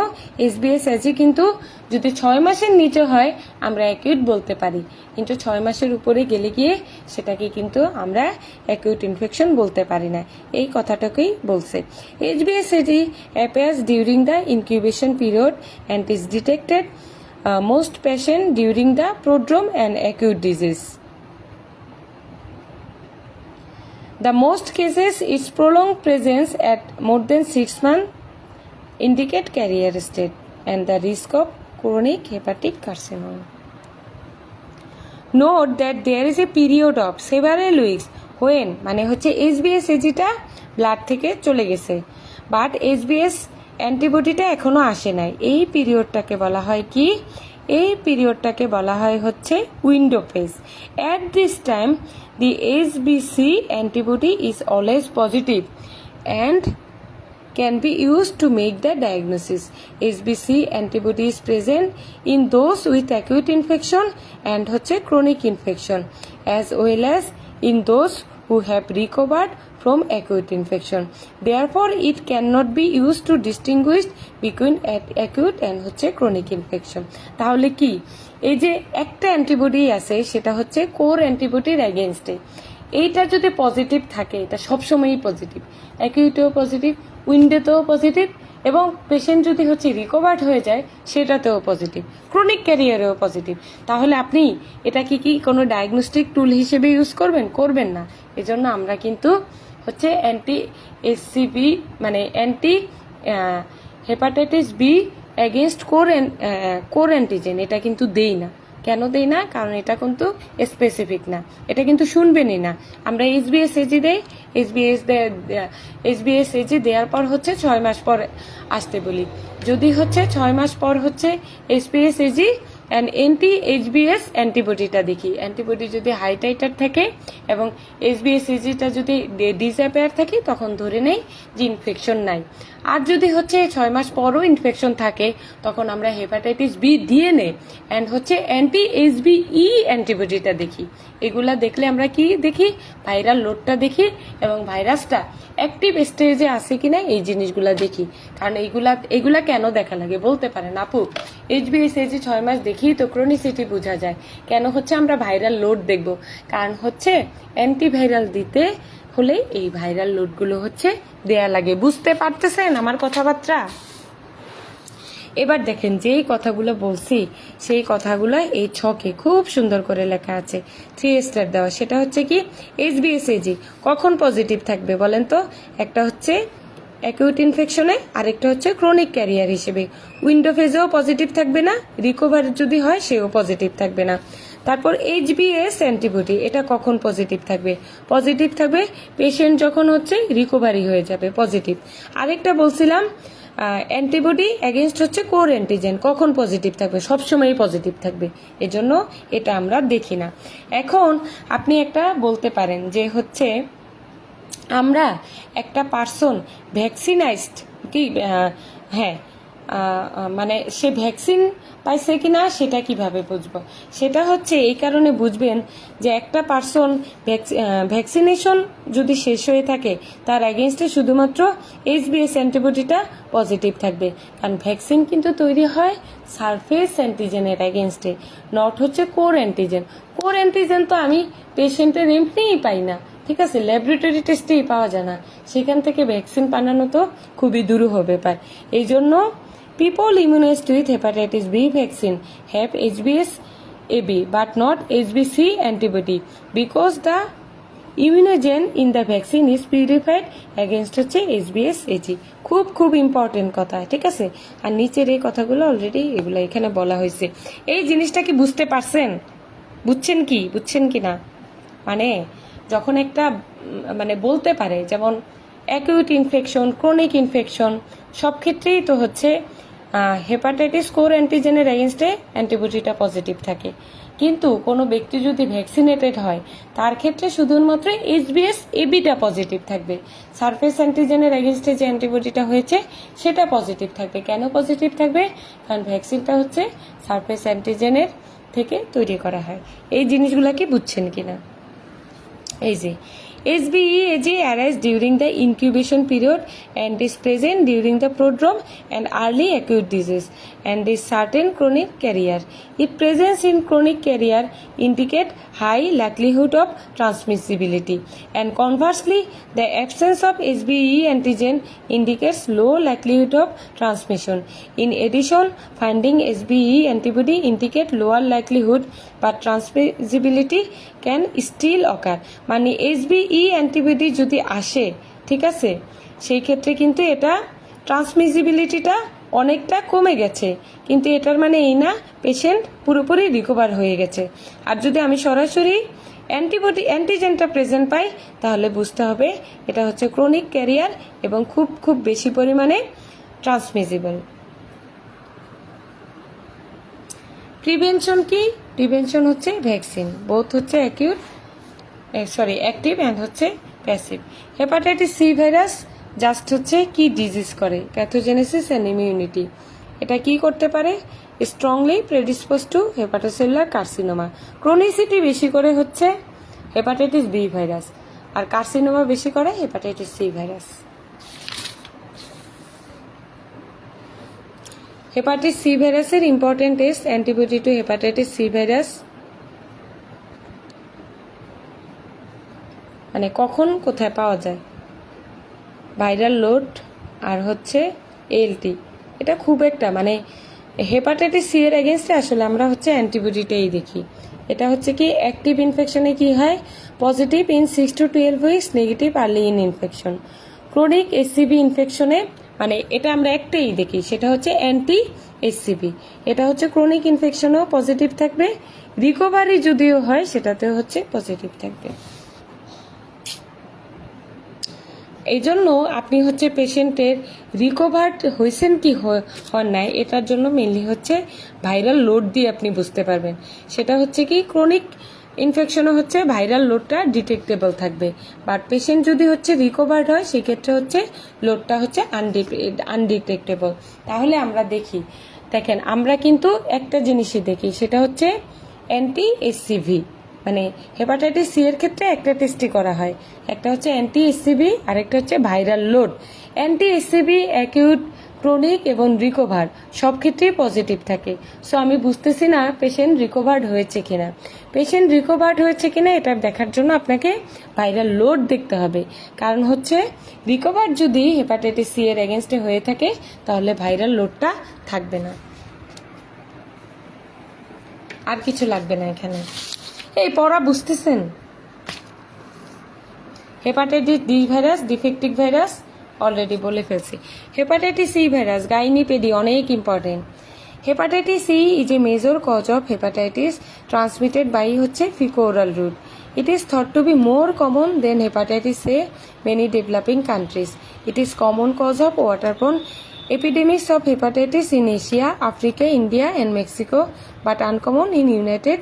HbS-Ag কিন্তু যদি 6 মাসের নিচে হয় আমরা অ্যাকিউট বলতে পারি, কিন্তু 6 মাসের উপরে গেলে গিয়ে সেটাকে কিন্তু আমরা অ্যাকিউট ইনফেকশন বলতে পারি না, এই কথাটাকেই বলছে। HbS-Ag appears during the incubation period and is detected most patient during the prodrome and acute disease. The most cases its prolonged presence at more than 6 months indicate carrier state and the risk of chronic hepatic carcinoma. Note that there is a period of several weeks when মানে হচ্ছে HbS-Ag টা blood থেকে চলে গেছে, but HbS অ্যান্টিবডিটা এখনো আসে নাই। এই পিরিয়ডটাকে বলা হয় কি? এই পিরিয়ডটাকে বলা হয় হচ্ছে window phase. At this time the HbC antibody is always positive and can be used to make the diagnosis. HbC antibody is present in those with acute infection and হচ্ছে chronic infection as well as in those who have recovered from acute infection. Therefore it cannot be used to distinguish between acute and হচ্ছে chronic infection. তাহলে কি এই যে একটা antibody আছে সেটা হচ্ছে কোর অ্যান্টিবডির এগেইনস্টে, এইটা যদি পজিটিভ থাকে এটা সবসময়ই পজিটিভ, অ্যাকিউটেও পজিটিভ, উইন্ডোতেও পজিটিভ, এবং পেশেন্ট যদি হচ্ছে রিকভার্ড হয়ে যায় সেটাতেও পজিটিভ, ক্রনিক ক্যারিয়ারেও পজিটিভ। তাহলে আপনি এটা কি কোনো ডায়াগনস্টিক টুল হিসেবে ইউজ করবেন? করবেন না। এজন্য আমরা কিন্তু হচ্ছে অ্যান্টি HCV মানে anti hepatitis B against core antigen এটা কিন্তু দেই না। কেন দেই না? কারণ এটা কিন্তু স্পেসিফিক না, এটা কিন্তু শুনবেনই না। আমরা HbS-Ag দেই, HbS-Ag দেওয়ার পর হচ্ছে 6 মাস পর আসতে বলি। যদি হচ্ছে 6 মাস পর হচ্ছে HbS-Ag অ্যান্ড HbS অ্যান্টিবডিটা দেখি, অ্যান্টিবডি যদি হাই টাইটার থাকে এবং HbS-Agটা যদি ডিসঅ্যাপিয়ার থাকে তখন ধরে নেই যে ইনফেকশন নাই। আর যদি হচ্ছে 6 মাস পরও ইনফেকশন থাকে তখন আমরা হেপাটাইটিস বি ডিএনএ অ্যান্ড হচ্ছে anti-HBE অ্যান্টিবডিটা দেখি। এগুলা দেখলে আমরা কি দেখি? ভাইরাল লোডটা দেখি এবং ভাইরাসটা অ্যাক্টিভ স্টেজে আছে কিনা এই জিনিসগুলা দেখি। কারণ এগুলা কেন দেখা লাগে বলতে পারেন আপু? HbS-Ag 6 মাস দেখি তো ক্রনিসিটি বোঝা যায়। কেন হচ্ছে আমরা ভাইরাল লোড দেখব? কারণ হচ্ছে অ্যান্টিভাইরাল দিতে হলে এই ভাইরাল লোডগুলো হচ্ছে দেয়া লাগে। বুঝতে পারতেছেন আমার কথাবার্তা? এবার দেখেন যেই কথাগুলো বলছি সেই কথাগুলো এই ছকে খুব সুন্দর করে লেখা আছে, 3 স্টার দেওয়া। সেটা হচ্ছে কি HbS-Ag কখন পজিটিভ থাকবে বলেন তো? একটা হচ্ছে অ্যাকিউট ইনফেকশনে, আরেকটা হচ্ছে ক্রনিক ক্যারিয়ার হিসেবে। উইন্ডো ফেজেও পজিটিভ থাকবে না, রিকভার যদি হয় সেও পজিটিভ থাকবে না। তারপর HbS অ্যান্টিবডি এটা কখন পজিটিভ থাকবে? পজিটিভ থাকবে পেশেন্ট যখন হচ্ছে রিকভারি হয়ে যাবে, পজিটিভ। আরেকটা বলছিলাম অ্যান্টিবডি এগেনস্ট হচ্ছে কোর অ্যান্টিজেন কখন পজিটিভ থাকবে? সবসময়ই পজিটিভ থাকবে, এজন্য এটা আমরা দেখি না। এখন আপনি একটা বলতে পারেন যে হচ্ছে আমরা একটা পার্সন ভ্যাকসিনাইজড কি, হ্যাঁ মানে সে ভ্যাকসিন পাইছে কিনা সেটা কিভাবে বুঝবো? সেটা হচ্ছে এই কারণে বুঝবেন যে একটা পার্সন ভ্যাকসিনেশন যদি শেষ হয়ে থাকে তার এগেনস্টে শুধুমাত্র HBS অ্যান্টিবডিটা পজিটিভ থাকবে, কারণ ভ্যাকসিন কিন্তু তৈরি হয় সারফেস অ্যান্টিজেনের এগেনস্টে, নট হচ্ছে কোর অ্যান্টিজেন। কোর অ্যান্টিজেন তো আমি পেশেন্টের এমনিই পাই না, ঠিক আছে, ল্যাবরেটরি টেস্টেই পাওয়া যায় না, সেখান থেকে ভ্যাকসিন বানানো তো খুবই দুরূহ ব্যাপার। এই জন্য people immunized with hepatitis B vaccine have HBs-AB but not HBC antibody because the immunogen in the vaccine is purified against হচ্ছে HBs-AG। খুব খুব ইম্পর্টেন্ট কথা, ঠিক আছে। আর নিচের এই কথাগুলো অলরেডি এগুলো এখানে বলা হয়েছে। এই জিনিসটা কি বুঝতে পারছেন? বুঝছেন কি না? মানে যখন একটা মানে বলতে পারে যেমন অ্যাকিউট ইনফেকশন, ক্রনিক ইনফেকশন, সব ক্ষেত্রেই তো হচ্ছে হেপাটাইটিস কোর অ্যান্টিজেনের এগেনস্টে অ্যান্টিবডিটা পজিটিভ থাকে, কিন্তু কোনো ব্যক্তি যদি ভ্যাকসিনেটেড হয় তার ক্ষেত্রে শুধুমাত্র HBs-ABটা পজিটিভ থাকবে, সারফেস অ্যান্টিজেনের এগেনস্টে যে অ্যান্টিবডিটা হয়েছে সেটা পজিটিভ থাকবে। কেন পজিটিভ থাকবে? কারণ ভ্যাকসিনটা হচ্ছে সারফেস অ্যান্টিজেনের থেকে তৈরি করা হয়। এই জিনিসগুলো কি বুঝছেন কিনা? এই যে HBe-AG arises during the incubation period and is present during the prodrome and early acute disease and is certain chronic carrier. Its presence in chronic carrier indicate high likelihood of transmissibility, and conversely the absence of HBe antigen indicates low likelihood of transmission. In addition, finding HBe antibody indicate lower likelihood but transmissibility can still occur. মানে HBe antibody যদি আসে, ঠিক আছে, সেই ক্ষেত্রে কিন্তু এটা ট্রান্সমিসিবিলিটিটা অনেকটা কমে গেছে, কিন্তু এটার মানে এই না পেশেন্ট পুরোপুরি রিকভার হয়ে গেছে। আর যদি আমি সরাসরি অ্যান্টিজেনটা প্রেজেন্ট পাই তাহলে বুঝতে হবে এটা হচ্ছে ক্রনিক ক্যারিয়ার এবং খুব খুব বেশি পরিমাণে ট্রান্সমিসিবল। প্রিভেনশন কি? প্রিভেনশন হচ্ছে ভ্যাকসিন, বোথ হচ্ছে অ্যাক্টিভ অ্যান্ড হচ্ছে passive. Hepatitis C virus just হচ্ছে কি ডিজিজ করে? Pathogenesis and immunity. এটা কি করতে পারে? Strongly predispose to hepatocellular carcinoma. Chronicity বেশি করে হচ্ছে হেপাটাইটিস বি ভাইরাস, আর কার্সিনোমা বেশি করে hepatitis C virus. Hepatitis C ভাইরাসের important test antibody to hepatitis C virus, মানে কখন কোথায় পাওয়া যায়? ভাইরাল লোড আর হচ্ছে ALT। এটা খুব একটা মানে হেপাটাইটিস সি এর এগেনস্টে আসলে আমরা হচ্ছে অ্যান্টিবডিটাই দেখি। এটা হচ্ছে কি অ্যাক্টিভ ইনফেকশনে কি হয়? Positive in 6 to 12 weeks, negative early in infection. Chronic HCV ইনফেকশনে মানে এটা আমরা একটাই দেখি, সেটা হচ্ছে HCV। এটা হচ্ছে ক্রনিক ইনফেকশনেও পজিটিভ থাকবে, রিকভারি যদিও হয় সেটাতেও হচ্ছে পজিটিভ থাকবে। এই জন্য আপনি হচ্ছে পেশেন্টের রিকভার্ড হয়েছেন কি হন নাই এটার জন্য মেনলি হচ্ছে ভাইরাল লোড দিয়ে আপনি বুঝতে পারবেন। সেটা হচ্ছে কি ক্রনিক ইনফেকশনও হচ্ছে ভাইরাল লোডটা ডিটেক্টেবল থাকবে, বাট পেশেন্ট যদি হচ্ছে রিকভার্ড হয় সেক্ষেত্রে হচ্ছে লোডটা হচ্ছে আনডিটেক্টেবল। তাহলে আমরা দেখেন আমরা কিন্তু একটা জিনিসই দেখি, সেটা হচ্ছে HCV। মানে হেপাটাইটিস সি এর ক্ষেত্রে একটা টেস্টই করা হয়, একটা হচ্ছে HCV আর একটা হচ্ছে viral load. HCV acute, chronic এবং রিকভার সব ক্ষেত্রেই পজিটিভ থাকে। সো আমি বুঝতেছি না পেশেন্ট রিকভার্ড হয়েছে কিনা। পেশেন্ট রিকভার্ড হয়েছে কিনা এটা দেখার জন্য আপনাকে ভাইরাল লোড দেখতে হবে, কারণ হচ্ছে রিকভার্ড যদি হেপাটাইটিস সি এর এগেনস্টে হয়ে থাকে তাহলে ভাইরাল লোডটা থাকবে না। আর কিছু লাগবে না এখানে। এই পড়া বুঝতেছেন? Hepatitis D virus, defective virus already বলে ফেলছি। হেপাটাইটিস সি ভাইরাস, গাইনিপেডি অনেক important. Hepatitis C is a major cause of hepatitis transmitted by হচ্ছে faeco-oral route. It is thought to be more common than hepatitis A many developing countries. It is common cause of waterborne epidemics of hepatitis in Asia, Africa, India and Mexico, but uncommon in United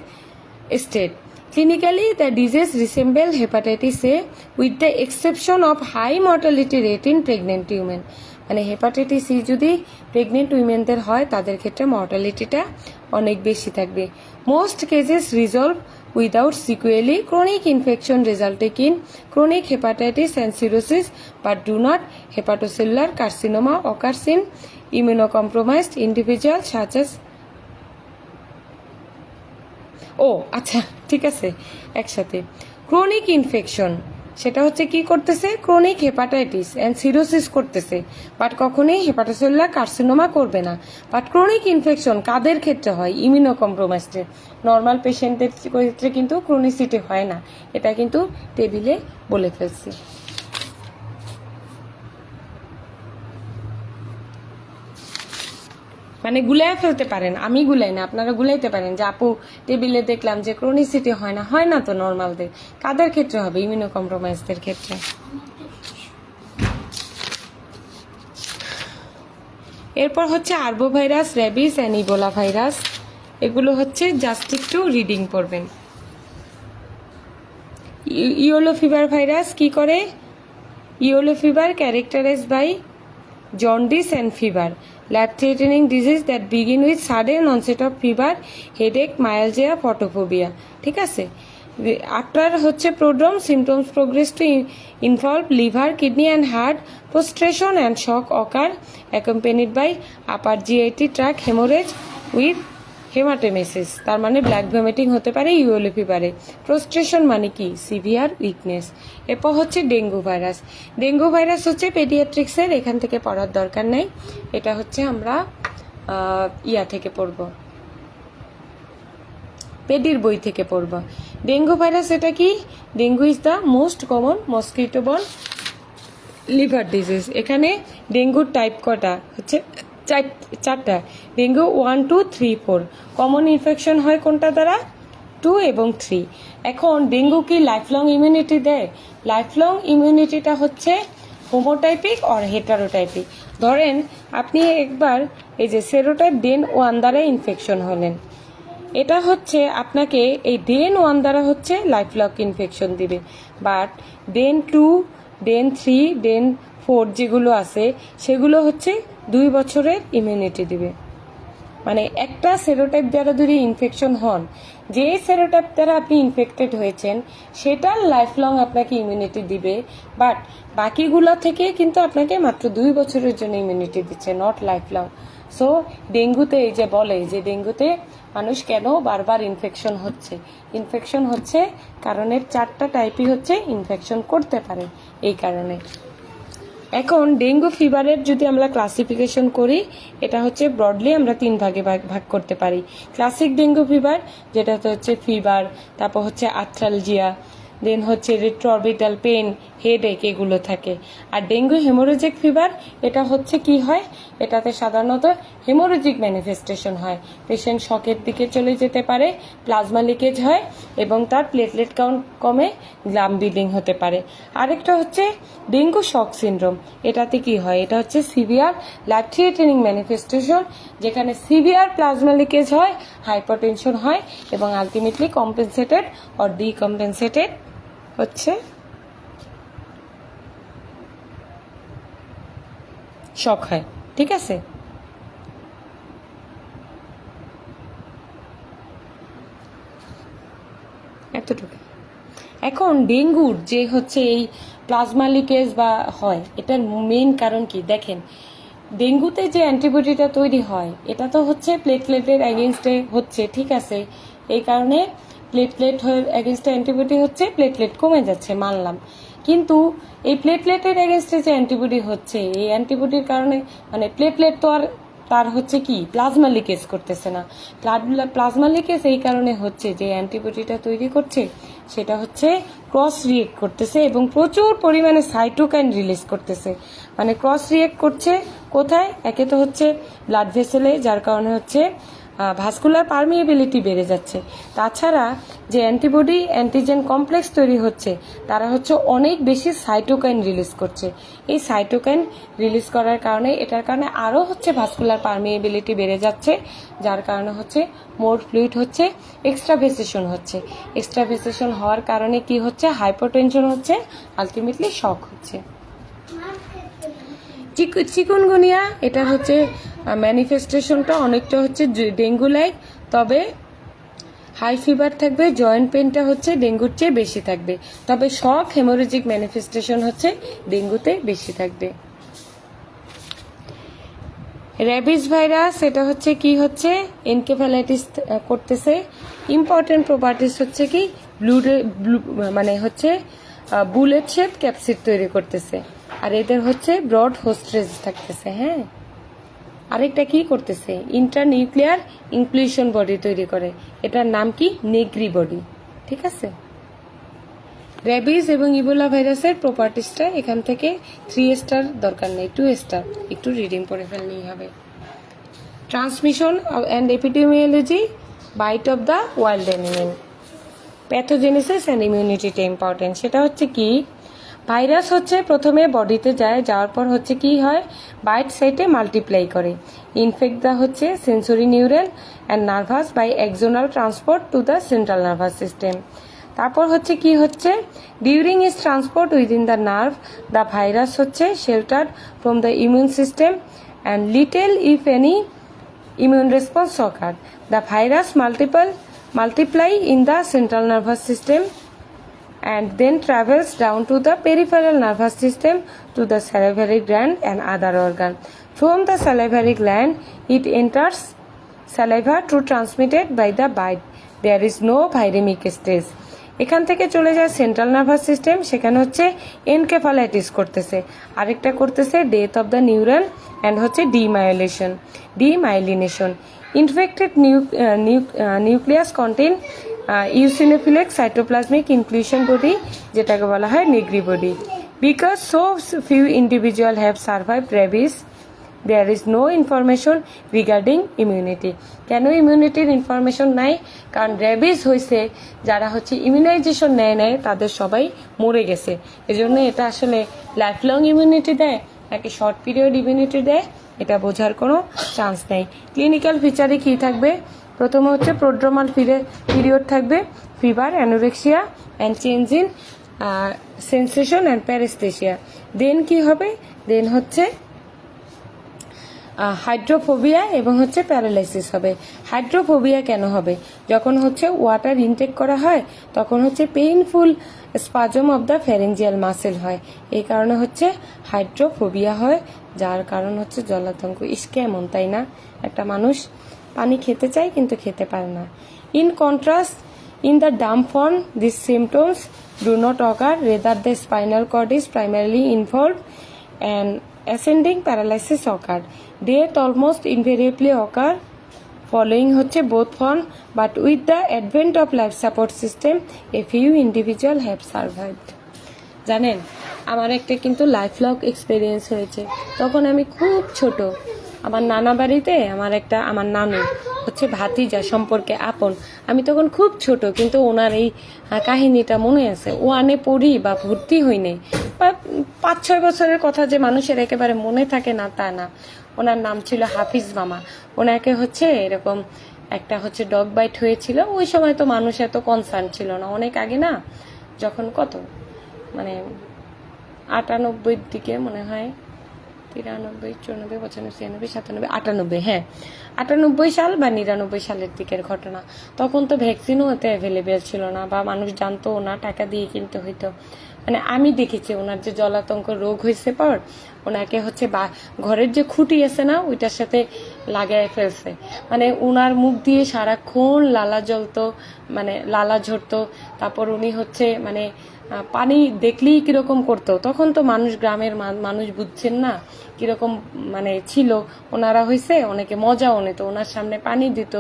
States. Clinically, the disease resembles hepatitis A with the exception of high mortality rate in pregnant women. মানে হেপাটাইটিস সি যদি pregnant উইমেনদের হয় তাদের ক্ষেত্রে মর্টালিটিটা অনেক বেশি থাকবে। Most cases resolve without sequelae, chronic infection resulting in chronic hepatitis and cirrhosis but do not hepatocellular carcinoma occurs in immunocompromised individual such as. ও আচ্ছা, ঠিক আছে, একসাথে। ক্রনিক ইনফেকশন সেটা হচ্ছে কি করতেছে, ক্রনিক হেপাটাইটিস অ্যান্ড সিরোসিস করতেছে, বাট কখনোই হেপাটোসেলুলার কার্সিনোমা করবে না। বাট ক্রনিক ইনফেকশন কাদের ক্ষেত্রে হয়, ইমিউনোকম্প্রোমাইজডে। নর্মাল পেশেন্টদের ক্ষেত্রে কিন্তু ক্রনিসিটি হয় না, এটা কিন্তু টেবিলে বলে ফেলছি। মানে গুলাই ফেলতে পারেন, আমি গুলাই না, আপনারা গুলাইতে পারেন যে আপু টেবিলে দেখলাম যে ক্রনিসিটি হয় না, হয় না তো নর্মালদের। কাদের ক্ষেত্রে হবে, ইমিউনোকম্প্রোমাইজদের ক্ষেত্রে। এরপর হচ্ছে arbo virus, rabies and ebola virus. এগুলো হচ্ছে জাস্ট একটু রিডিং পড়বেন। ইয়েলো ফিভার ভাইরাস কি করে, yellow fever characterised by jaundice and fever, life-threatening disease that begin with sudden onset of fever, headache, myalgia, photophobia। ঠিক আছে। আফটার হচ্ছে প্রোড্রোম symptoms progress to involve liver, kidney and heart, prostration and shock occur accompanied by upper GI tract hemorrhage with হেমাটোমেসিস, তার মানে black vomiting হতে পারে yellow ফিভারে। প্রোস্ট্রেশন মানে কি, severe weakness. এরপর হচ্ছে ডেঙ্গু ভাইরাস। ডেঙ্গু ভাইরাস হচ্ছে পেডিয়াট্রিক্সের, এখান থেকে পড়ার দরকার নেই, এটা হচ্ছে আমরা ইয়া থেকে পড়ব, পেডির বই থেকে পড়ব। ডেঙ্গু ভাইরাস এটা কি, dengue is the most common mosquito born liver disease. এখানে ডেঙ্গুর টাইপ কটা হচ্ছে, চারটা। ডেঙ্গু 1, 2, 3, 4। কমন ইনফেকশন হয় কোনটা দ্বারা, 2 এবং 3। এখন ডেঙ্গু কি লাইফলং ইমিউনিটি দেয়, লাইফলং ইমিউনিটিটা হচ্ছে হোমোটাইপিক অর হেটারোটাইপিক। ধরেন আপনি একবার এই যে সেরোটাইপ ডেন 1 দ্বারা ইনফেকশন হলেন, এটা হচ্ছে আপনাকে এই ডেন 1 দ্বারা হচ্ছে লাইফলং ইনফেকশন দিবে। বাট ডেন 2, ডেন 3, ডেন 4 যেগুলো আছে সেগুলো হচ্ছে 2 বছরের ইমিউনিটি দিবে। মানে একটা সেরোটাইপ দ্বারা যদি ইনফেকশন হন, যে সেরোটাইপ দ্বারা আপনি ইনফেক্টেড হয়েছেন সেটার লাইফলং আপনাকে ইমিউনিটি দিবে, বাট বাকিগুলো থেকে কিন্তু আপনাকে মাত্র 2 বছরের জন্য ইমিউনিটি দিচ্ছে, নট লাইফলং। সো ডেঙ্গুতে এই যে বলে যে ডেঙ্গুতে মানুষ কেন বারবার ইনফেকশন হচ্ছে, ইনফেকশন হচ্ছে কারণের 4টা টাইপই হচ্ছে ইনফেকশন করতে পারে এই কারণে। এখন ডেঙ্গু ফিভারের যদি আমরা ক্লাসিফিকেশন করি, এটা হচ্ছে ব্রডলি আমরা 3 ভাগে ভাগ করতে পারি। ক্লাসিক ডেঙ্গু ফিভার যেটাতে হচ্ছে ফিভার, তারপর হচ্ছে আর্থ্রালজিয়া, দেন হচ্ছে রেট্রোঅরবিটাল পেন, হেডেক এগুলো থাকে। আর ডেঙ্গু হেমোরেজিক ফিভার এটা হচ্ছে কি হয়, এটাতে সাধারণত হেমোরেজিক ম্যানিফেস্টেশন হয়, পেশেন্ট শকের দিকে চলে যেতে পারে, প্লাজমা লিকেজ হয় এবং তার প্লেটলেট কাউন্ট কমে, গ্লাম ব্লিডিং হতে পারে। আরেকটা হচ্ছে ডেঙ্গু শক সিনড্রোম, এটাতে কি হয়, এটা হচ্ছে সিভিয়ার লাইফ থ্রেটেনিং ম্যানিফেস্টেশন, যেখানে সিভিয়ার প্লাজমা লিকেজ হয়, হাইপারটেনশন হয় এবং আলটিমেটলি কম্পেনসেটেড অর ডিকম্পেনসেটেড হচ্ছে শক হয়। ঠিক আছে, এতটুকু। এখন ডেঙ্গুর যে হচ্ছে এই প্লাজমা লিকেজ বা হয়, এটার মেইন কারণ কি দেখেন, ডেঙ্গুতে যে অ্যান্টিবডিটা তৈরি হয় এটা তো হচ্ছে প্লেটলেটের অ্যাগেনস্টে হচ্ছে, ঠিক আছে, এই কারণে প্লেটলেট অ্যাগেনস্টে অ্যান্টিবডি হচ্ছে, প্লেটলেট কমে যাচ্ছে মানলাম, কিন্তু এই প্লেটলেটের অ্যাগেনস্টে যে অ্যান্টিবডি হচ্ছে এই অ্যান্টিবডির কারণে মানে প্লেটলেট তো আর তার হচ্ছে কি প্লাজমা লিকেজ করতেছে না, প্লাজমা লিকেজ এই কারণে হচ্ছে যে অ্যান্টিবডিটা তৈরি করছে সেটা হচ্ছে ক্রস রিয়েক্ট করতেছে এবং প্রচুর পরিমাণে সাইটোকাইন রিলিজ করতেছে। মানে ক্রস রিয়েক্ট করছে কোথায়, একে তো হচ্ছে ব্লাড ভেসেলে, যার কারণে হচ্ছে ভাস্কুলার পারমিয়েবিলিটি বেড়ে যাচ্ছে। তাছাড়া যে অ্যান্টিবডি অ্যান্টিজেন কমপ্লেক্স তৈরি হচ্ছে তারা হচ্ছে অনেক বেশি সাইটোকাইন রিলিজ করছে। এই সাইটোকাইন রিলিজ করার কারণে এটার কারণে আরও হচ্ছে ভাস্কুলার পারমিয়েবিলিটি বেড়ে যাচ্ছে, যার কারণে হচ্ছে মোর ফ্লুইড হচ্ছে, এক্সট্রাভেসেশন হচ্ছে, এক্সট্রাভেসেশন হওয়ার কারণে কি হচ্ছে, হাইপারটেনশন হচ্ছে, আলটিমেটলি শক হচ্ছে। চিকুনগুনিয়া এটা হচ্ছে ম্যানিফেস্টেশনটা অনেকটা হচ্ছে ডেঙ্গু লাইক, তবে হাই ফিভার থাকবে, জয়েন্ট পেনটা হচ্ছে ডেঙ্গুর চেয়ে বেশি থাকবে, তবে শক হেমোরেজিক ম্যানিফেস্টেশন হচ্ছে ডেঙ্গুতে বেশি থাকবে। র্যাবিস ভাইরাস এটা হচ্ছে কি হচ্ছে এনকেফ্যালাইটিস করতেছে। ইম্পর্টেন্ট প্রপার্টিস হচ্ছে কি ব্লু মানে হচ্ছে বুলেট শেপ ক্যাপসিড তৈরি করতেছে, আর এদের হচ্ছে ব্রড হোস্টেজ থাকতেছে। হ্যাঁ, আরেকটা কি করতেছে ইন্টারনিউক্লিয়ার ইনক্লুশন বডি তৈরি করে, এটার নাম কি নেগ্রি বডি। ঠিক আছে, র্যাবিস এবং ইবোলা ভাইরাসের প্রপার্টিসটা এখান থেকে 3 স্টার দরকার নেই, 2 স্টার একটু রিডিং পড়ে ফেললেই হবে। Transmission and epidemiology, bite of the wild animal, pathogenesis and ইমিউনিটিটা ইম্পর্টেন্ট। সেটা হচ্ছে কি ভাইরাস হচ্ছে প্রথমে বডিতে যায়, যাওয়ার পর হচ্ছে কি হয় বাইট সাইটে মাল্টিপ্লাই করে, ইনফেক্ট দ্য হচ্ছে sensory neuron and nervous by axonal transport to the central nervous system. তারপর হচ্ছে কি হচ্ছে during is transport within the nerve the virus হচ্ছে shelter from the immune system and little if any immune response occur. The virus multiply in the central nervous system and then travels down to the peripheral nervous system to the salivary gland and other organ. From the salivary gland, it enters saliva to transmitted by the bite. There is no viremic stage. এখান থেকে চলে যায় central nervous system, সেখানে হচ্ছে encephalitis করতেছে, আরেকটা করতেছে death of the neuron and হচ্ছে demyelination. Infected nucleus contain eosinophilic cytoplasmic inclusion body, যেটাকে বলা হয় Negri body. Because so few individual have survive rabies, there is no information regarding immunity. কেন ইমিউনিটির ইনফরমেশন নাই? কারণ র্যাবিস হয়েছে যারা হচ্ছে ইমিউনাইজেশন নেয় তাদের সবাই মরে গেছে, এজন্য এটা আসলে লাইফ লং ইমিউনিটি দেয় নাকি শর্ট পিরিয়ড ইমিউনিটি দেয় এটা বোঝার কোনো চান্স নেই। ক্লিনিক্যাল ফিচারে কি থাকবে? প্রথমে হচ্ছে প্রোড্রোমাল পিরিয়ড থাকবে, fever, anorexia and change in sensation and paresthesia. Then কি হবে? দেন হচ্ছে হাইড্রোফোবিয়া এবং হচ্ছে প্যারালাইসিস হবে। হাইড্রোফোবিয়া কেন হবে? যখন হচ্ছে ওয়াটার ইনটেক করা হয় তখন হচ্ছে painful spasm of the pharyngeal muscle হয়, এই কারণে হচ্ছে হাইড্রোফোবিয়া হয়, যার কারণ হচ্ছে জলাতঙ্ক। কেমন তাই না? একটা মানুষ পানি খেতে চায় কিন্তু খেতে পারে না। In contrast, in the dumb form these symptoms do not occur, rather the spinal cord is primarily involved and ascending paralysis occurred. Death almost invariably occur following হচ্ছে both form, but with the advent of life support system a few individual have survived. জানেন, আমার একটা কিন্তু life long experience হয়েছে। তখন আমি খুব ছোট, আমার নানা বাড়িতে আমার নানু হচ্ছে ভাতিজা সম্পর্কে আপন, আমি তখন খুব ছোট, কিন্তু ওনার এই কাহিনীটা মনে আছে। ওয়ানে পড়ি বা ভর্তি হই নাই, বা 5-6 বছরের কথা যে মানুষের একেবারে মনে থাকে না তা না। ওনার নাম ছিল হাফিজ মামা। ওনাকে হচ্ছে এরকম একটা হচ্ছে ডগ বাইট হয়েছিল। ওই সময় তো মানুষ এত কনসার্ন ছিল না, অনেক আগে না, যখন কত মানে 98-র দিকে মনে হয়, 93, 94, 95, 96, 97, 98, হ্যাঁ 98 সাল বা 99 সালের দিকের ঘটনা। তখন তো ভ্যাকসিনও হতে অ্যাভেলেবেল ছিল না, বা মানুষ জানতো না, টাকা দিয়ে কিনতে হইতো। মানে আমি দেখেছি ওনার যে জলাতঙ্ক রোগ হয়েছে পর ওনাকে হচ্ছে ঘরের যে খুঁটি আছে না ওইটার সাথে লাগায় ফেলছে। মানে ওনার মুখ দিয়ে সারাক্ষণ লালা জ্বলতো, মানে লালা ঝরতো। তারপর উনি হচ্ছে মানে পানি দেখলেই কিরকম করতো। তখন তো মানুষ, গ্রামের মানুষ বুঝছেন না কিরকম মানে ছিল। ওনারা হয়েছে অনেকে মজাও নিত, ওনার সামনে পানি দিত।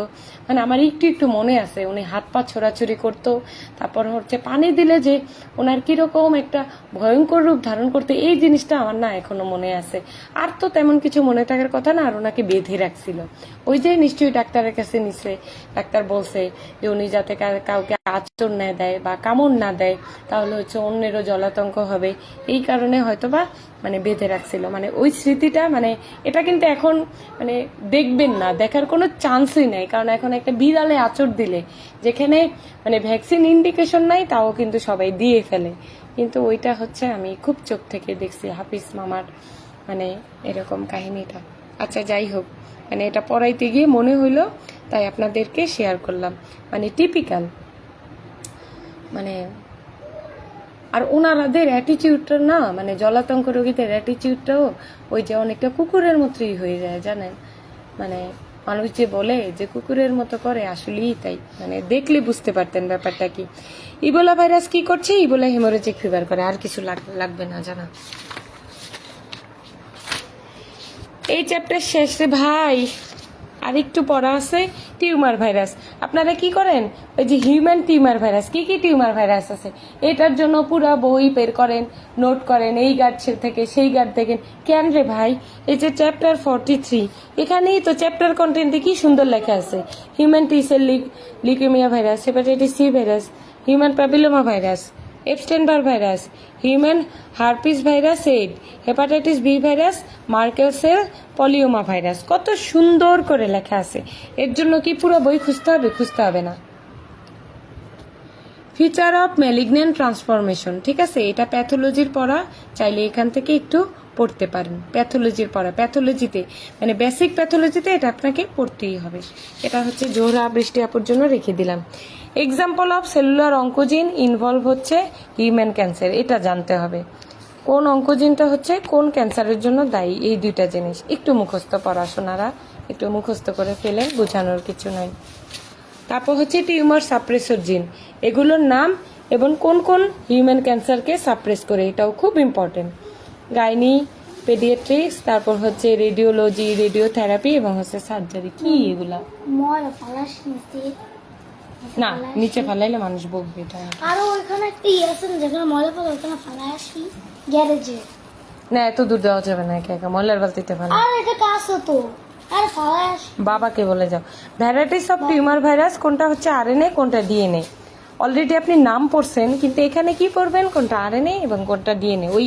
মানে আমার একটু মনে আছে উনি হাত পা ছোড়াছুড়ি করতো। তারপর হচ্ছে পানি দিলে যে ওনার কিরকম একটা ভয়ঙ্কর রূপ ধারণ করতে, এই জিনিসটা আমার না এখনো মনে আছে। আর তো তেমন কিছু মনে থাকার কথা না। আর ওনাকে বেঁধে রাখছিল, ওই যে নিশ্চয়ই ডাক্তারের কাছে নিছে, ডাক্তার বলছে যে উনি যাতে কাউকে আঁচড় না দেয় বা কামড় না দেয়, তাহলে হচ্ছে অন্যেরও জলাতঙ্ক হবে, এই কারণে হয়তো বা মানে বেঁধে রাখছিল। মানে ওই স্মৃতিটা, মানে এটা কিন্তু এখন মানে দেখবেন না, দেখার কোনো চান্সই নাই। কারণ এখন একটা বিড়ালে আঁচড় দিলে, যেখানে মানে ভ্যাকসিন ইন্ডিকেশন নাই, তাও কিন্তু সবাই দিয়ে ফেলে। কিন্তু ওইটা হচ্ছে আমি খুব চোখ থেকে দেখছি হাফিজ মামার মানে এরকম কাহিনীটা। আচ্ছা যাই হোক, মানে এটা পড়াইতে গিয়ে মনে হইলো, তাই আপনাদেরকে শেয়ার করলাম। মানে টিপিক্যাল, মানে আর ওনাদের অ্যাটিটিউডটা না, মানে জলাতঙ্ক রোগীদের অ্যাটিটিউডটাও ওই যে অনেকটা কুকুরের মতোই হয়ে যায় জানেন। মানে মানুষ যে বলে যে কুকুরের মতো করে, আসলেই তাই। মানে দেখলে বুঝতে পারতেন ব্যাপারটা কি। ইবোলা ভাইরাস কি করছে? ইবোলা হেমোরেজিক ফিভার করে, আর কিছু লাগবে না জানা। এই চ্যাপ্টার শেষ রে ভাই, আর একটু পড়া আছে। টিউমার ভাইরাস আপনারা কি করেন? ওই যে হিউম্যান টিউমার ভাইরাস, কি কি টিউমার ভাইরাস আছে এটার জন্য পুরো বই বের করেন, নোট করেন, এই গার্ড থেকে সেই গার্ড দেখেন। কেন রে ভাই? এই যে চ্যাপ্টার 43, এখানেই তো চ্যাপ্টার কন্টেন্টে কি সুন্দর লেখা আছে। Human T cell leukemia virus, hepatitis C virus, human papilloma virus, Epstein Barr virus, human herpes virus eight, hepatitis B virus, Merkel cell polyoma virus. কত সুন্দর করে লেখা আছে। এর জন্য কি পুরো বই খুঁজতে হবে? খুঁজতে হবে না। ফিচার অফ ম্যালিগন্যান্ট ট্রান্সফরমেশন, ঠিক আছে, এটা প্যাথোলজির পড়া, চাইলে এখান থেকে একটু পড়তে পারেন। প্যাথোলজির পড়া, প্যাথোলজিতে মানে বেসিক প্যাথোলজিতে এটা আপনাকে পড়তেই হবে। এটা হচ্ছে জোহরা বৃষ্টি আপুর জন্য রেখে দিলাম। Example of cellular oncogene involve হচ্ছে হিউম্যান ক্যান্সার, এটা জানতে হবে। কোন অঙ্কোজিনটা হচ্ছে কোন ক্যান্সারের জন্য দায়ী, এই দুইটা জিনিস একটু মুখস্থ পড়াশোনারা একটু মুখস্থ করে ফেলেন, বোঝানোর কিছু নাই। তারপর হচ্ছে টিউমার সাপ্রেসর জিন, এগুলোর নাম এবং কোন কোন হিউম্যান ক্যান্সারকে সাপ্রেস করে, এটাও খুব ইম্পর্টেন্ট। গাইনি, পেডিয়াট্রিক্স, তারপর হচ্ছে রেডিওলজি, রেডিওথেরাপি এবং হচ্ছে সার্জারি। কি এগুলা? ময়লা ফালাস নিতে না, নিচে ফালাইলে মানুষ বকবে। এটা আরো ওইখানে একটা আছে না, যেখানে ময়লা ফেলে ওখানে ফালাই আসি গ্যারেজে। না, এত দূর যাওয়া যাবে না, একা একা ময়লার বালতিতে ফালা। আর এটা কাজ হতো, আর ফালাই আসি। বাবাকে বলে যাও। ভ্যারাইটিস অফ টিউমার ভাইরাস, কোনটা হচ্ছে আরএনএ, কোনটা ডিএনএ। অলরেডি আপনি নাম পড়ছেন, কিন্তু এখানে কি পড়বেন? কোনটা আরএনএ এবং কোনটা ডিএনএ। ওই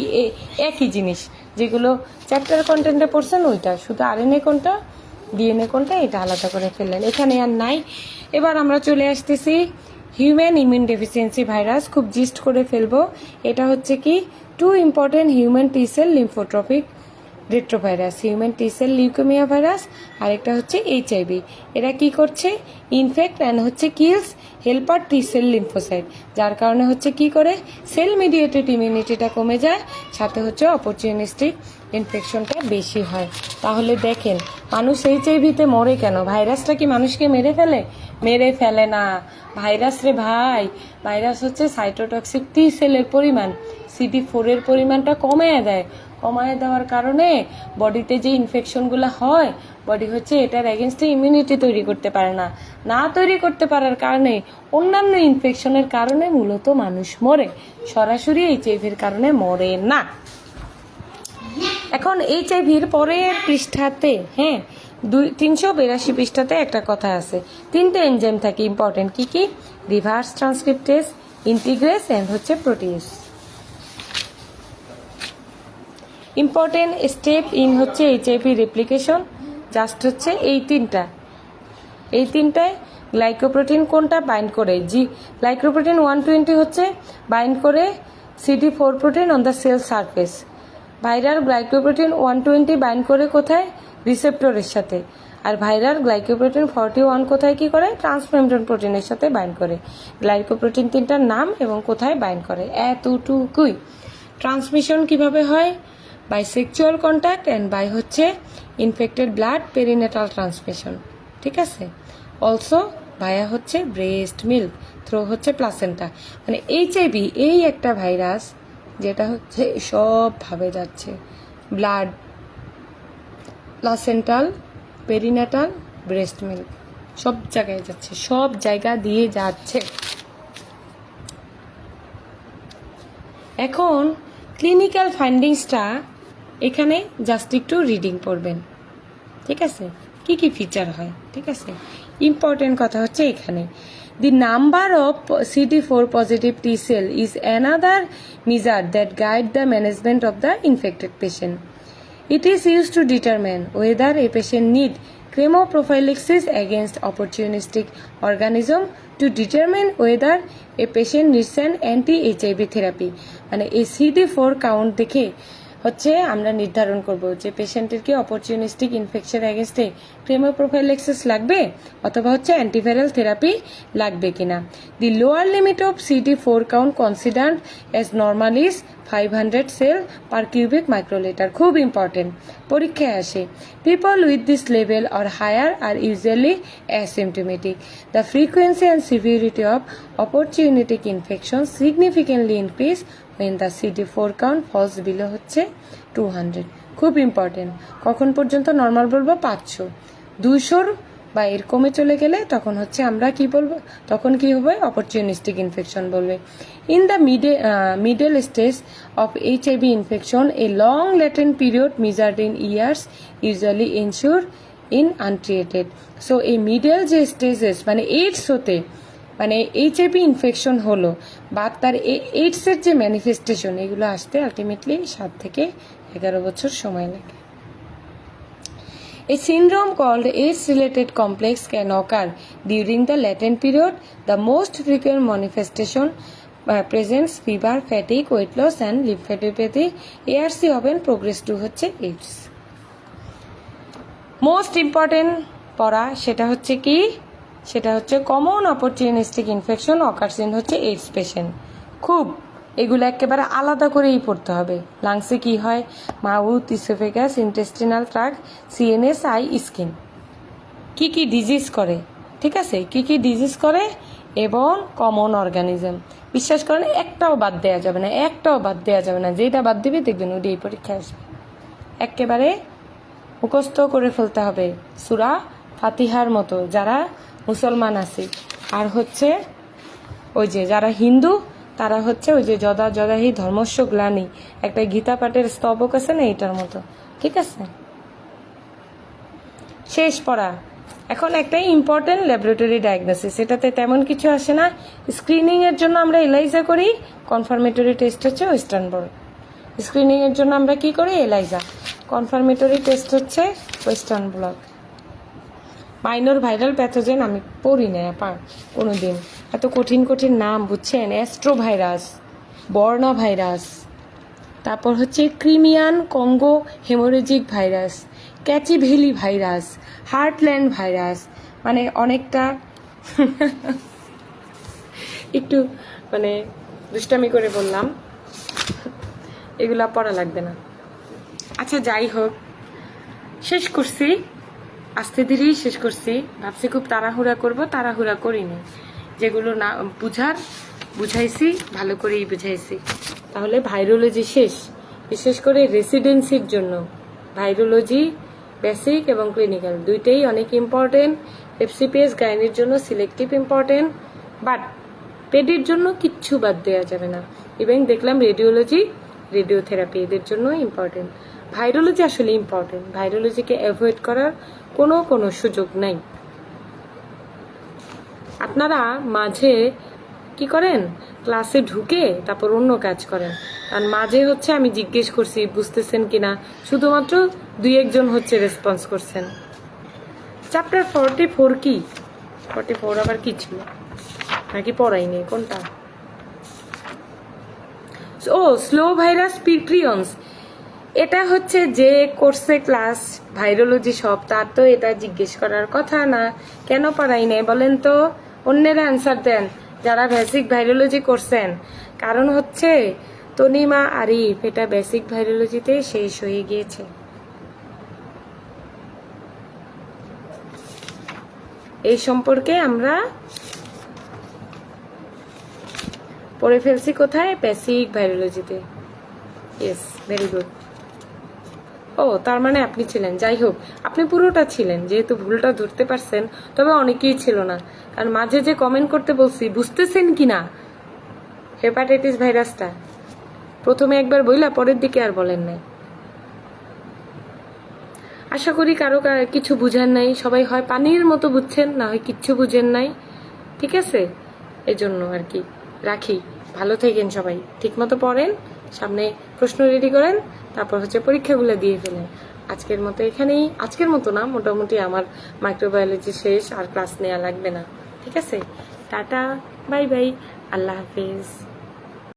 একই জিনিস, যেগুলো চ্যাপ্টার কন্টেন্টে পড়ছেন ওইটা, শুধু আরএনএ কোনটা ডিএনএ কোনটা এটা আলাদা করে ফেললেন, এখানে আর নাই। এবার আমরা চলে আসতেছি হিউম্যান ইমিউন ডেফিসিয়েন্সি ভাইরাস, খুব জিস্ট করে ফেলবো। এটা হচ্ছে কি two important human T cell lymphotropic retrovirus, human T cell leukemia virus, আরেকটা হচ্ছে এইচআইভি। এরা কি করছে? ইনফেক্ট অ্যান্ড হচ্ছে kills helper T cell lymphocyte, যার কারণে হচ্ছে কি করে সেল মিডিয়েটেড ইমিউনিটিটা কমে যায়, সাথে হচ্ছে অপরচুনিস্টিক ইনফেকশনটা বেশি হয়। তাহলে দেখেন মানুষ এইচআইভিতে মরে কেন? ভাইরাসটা কি মানুষকে মেরে ফেলে? মেরে ফেলে না। ভাইরাস রে ভাই, ভাইরাস হচ্ছে সাইটোটক্সিক টি সেলের পরিমাণ CD4 এর পরিমাণটা কমায় দেয়। কমায় দেওয়ার কারণে বডিতে যে ইনফেকশনগুলো হয়, বডি হচ্ছে এটার এগেনস্টে ইমিউনিটি তৈরি করতে পারে না। না তৈরি করতে পারার কারণে অন্যান্য ইনফেকশনের কারণে মূলত মানুষ মরে, সরাসরি এইচআইভির কারণে মরে না। এখন এইচআইভির পরের পৃষ্ঠাতে, 382 পৃষ্ঠাতে একটা কথা আছে। 3টে এনজাইম থাকে ইম্পর্টেন্ট, কি কি? রিভার্স ট্রান্সক্রিপ্টেজ, ইন্টিগ্রেস এন্ড হচ্ছে প্রোটিয়েজ। ইম্পর্টেন্ট স্টেপ ইন হচ্ছে এইচআইভি রেপ্লিকেশন, জাস্ট হচ্ছে এই তিনটায় গ্লাইকোপ্রোটিন কোনটা বাইন্ড করে? গ্লাইকোপ্রোটিন 120 হচ্ছে বাইন্ড করে CD4 protein on the cell surface. Viral glycoprotein 120 bind করে কোথায়? রিসেপ্টরের সাথে। আর ভাইরাল গ্লাইকোপ্রোটিন 41 কোথায় কি করে? ট্রান্সমেমব্রেন প্রোটিনের সাথে বাইন্ড করে। গ্লাইকোপ্রোটিন তিনটার নাম এবং কোথায় বাইন্ড করে, এতটুকুই। ট্রান্সমিশন কিভাবে হয়? By sexual contact and by হচ্ছে ইনফেক্টেড ব্লাড, পেরিনেটাল ট্রান্সমিশন, ঠিক আছে। অলসো ভায়া হচ্ছে ব্রেস্ট মিল্ক, থ্রো হচ্ছে প্লাসেন্টা। মানে এইচআইভি এই একটা ভাইরাস যেটা হচ্ছে সবভাবে যাচ্ছে, blood, placental, perinatal, breast milk, সব জায়গায় যাচ্ছে, সব জায়গা দিয়ে যাচ্ছে। এখন ক্লিনিক্যাল ফাইন্ডিংসটা এখানে জাস্ট একটু রিডিং পড়বেন, ঠিক আছে, কি কি ফিচার হয়, ঠিক আছে। ইম্পর্টেন্ট কথা হচ্ছে এখানে the number of CD4 positive T sell is another measure that guide the management of the infected patient. It is used to determine whether a patient need chemoprophylaxis against opportunistic organism to determine whether a patient needs an anti-HIV therapy। মানে এই CD4 count দেখে হচ্ছে আমরা নির্ধারণ করব যে পেশেন্টের কি অপরচুনিস্টিক ইনফেকশন এগেনস্টে কেমোপ্রোফাইল্যাক্সিস লাগবে অথবা হচ্ছে অ্যান্টিভাইরাল থেরাপি লাগবে কিনা। The lower limit of CD4 count considered as normal is 500 cell per cubic microlitre. খুব ইম্পর্টেন্ট, পরীক্ষায় আসে। People with this level or higher are usually asymptomatic. The frequency and severity of opportunistic infection significantly increase when the CD4 count falls below হচ্ছে 200। খুব important. কখন পর্যন্ত normal বলবো? 500। 200 বা এর কমে চলে গেলে তখন হচ্ছে আমরা কি বলবো? তখন কি হবে? অপরচুনিস্টিক ইনফেকশন বলবে। In the middle stage of HIV infection a long latent period measured in years usually ensure in untreated. So এই মিডল যে স্টেজেস মানে এইডস হতে মানে HIV ইনফেকশন হলো বা তার এইডসের যে ম্যানিফেস্টেশন এগুলো আসতে আলটিমেটলি 7 থেকে 11 বছর সময় লাগে। A syndrome called AIDS-related complex can occur during the latent period. The most frequent manifestation presents fever, fatigue, weight loss and lymphadenopathy. ARC often progress to হচ্ছে AIDS। মোস্ট ইম্পর্টেন্ট পড়া সেটা হচ্ছে কি? সেটা হচ্ছে common opportunistic infection occurs in হচ্ছে AIDS patient. খুব এগুলো একেবারে আলাদা করেই পড়তে হবে। লাংসে কি হয়? Mouth, oesophagus, intestinal tract, CNS, I, skin কি কি ডিজিজ করে, ঠিক আছে? কি কি ডিজিজ করে এবং কমন অর্গানিজম। বিশ্বাস করেন একটাও বাদ দেওয়া যাবে না, একটাও বাদ দেওয়া যাবে না। যেটা বাদ দিবে দেখবেন ওটি এই পরীক্ষা আসবে। একেবারে মুখস্থ করে ফেলতে হবে সূরা ফাতিহার মতো যারা মুসলমান আছে। আর হচ্ছে ওই যে যারা হিন্দু তারা হচ্ছে ওই যে যদা যদাহি ধর্মস্ব গ্লানি একটা গীতা পাঠের স্তবক আছে না, এইটার মতো, ঠিক আছে? শেষ পড়া। এখন একটা ইম্পর্টেন্ট ল্যাবরেটরি ডায়াগনোসিস, এটাতে তেমন কিছু আসে না। স্ক্রিনিং এর জন্য আমরা এলাইজা করি, কনফার্মেটরি টেস্ট হচ্ছে ওয়েস্টার্ন ব্লট। স্ক্রিনিং এর জন্য আমরা কি করি? এলাইজা। কনফার্মেটরি টেস্ট হচ্ছে western blot. Minor viral pathogen আমি পড়ি না কোনোদিন, এত কঠিন কঠিন নাম বুঝছেন। অ্যাস্ট্রোভাইরাস, বর্না ভাইরাস, তারপর হচ্ছে Crimean Congo haemorrhagic virus, Cache Valley virus, Heartland virus, মানে অনেকটা একটু মানে দুষ্টামি করে বললাম, এগুলা পড়া লাগবে না। আচ্ছা যাই হোক, শেষ করছি, আস্তে ধীরেই শেষ করছি। ভাবছি খুব তাড়াহুড়া করব, তাড়াহুড়া করিনি। যেগুলো না বুঝাইছি ভালো করেই বুঝাইছি। তাহলে ভাইরোলজি শেষ। বিশেষ করে রেসিডেন্সির জন্য ভাইরোলজি বেসিক এবং ক্লিনিক্যাল দুইটাই অনেক ইম্পর্টেন্ট। FCPS গাইনির জন্য সিলেক্টিভ ইম্পর্টেন্ট, বাট পেডির জন্য কিচ্ছু বাদ দেওয়া যাবে না। এবং দেখলাম রেডিওলজি, রেডিওথেরাপি এদের জন্য ইম্পর্টেন্ট। ভাইরোলজি আসলে ইম্পর্টেন্ট, ভাইরোলজিকে অ্যাভয়েড করার কোনো সুযোগ নাই। আপনারা মাঝে কি করেন? ক্লাসে ঢুকে তারপর অন্য কাজ করেন। কারণ মাঝে হচ্ছে আমি জিজ্ঞেস করছি বুঝতেছেন কিনা, শুধুমাত্র 2-1 হচ্ছে রেসপন্স করছেন। চ্যাপ্টার 44 কি? 44 আবার কি ছিল? নাকি পড়াইনি কোনটা? ও স্লো ভাইরাস প্রিয়ন্স। এটা হচ্ছে যে কোর্সে ক্লাস ভাইরোলজি সব, তার তো এটা জিজ্ঞেস করার কথা না। কেন পড়াই নাই বলেন তো? অন্যেরা অ্যান্সার দেন যারা বেসিক ভাইরোলজি করছেন। কারণ হচ্ছে তনিমা আরিফ এটা বেসিক ভাইরোলজিতে শেষ হয়ে গিয়েছে। এই সম্পর্কে আমরা পড়ে ফেলছি কোথায়? বেসিক ভাইরোলজিতে। Yes, very good. ও তার মানে আপনি ছিলেন। যাই হোক, আপনি পুরোটা ছিলেন, যেহেতু ভুলটা ধরতে পারছেন। তবে অনেকেই ছিল না, কারণ মাঝে যে কমেন্ট করতে বলছি বুঝতেছেন কিনা হেপাটাইটিস ভাইরাসটা, প্রথমে একবার বইলা পরের দিকে আর বলেন নাই। আশা করি কারো কিছু বুঝেন নাই। সবাই হয় পানির মতো বুঝছেন, না হয় কিচ্ছু বুঝেন নাই, ঠিক আছে? এজন্য আর কি রাখি। ভালো থাকেন সবাই, ঠিক মতো পড়েন, সামনে প্রশ্ন রেডি করেন, তারপর হচ্ছে পরীক্ষাগুলো দিয়ে ফেলেন। আজকের মতো এখানেই, আজকের মতো না, মোটামুটি আমার মাইক্রোবায়োলজি শেষ, আর ক্লাস নেওয়া লাগবে না, ঠিক আছে? টাটা, বাই বাই, আল্লাহ হাফিজ।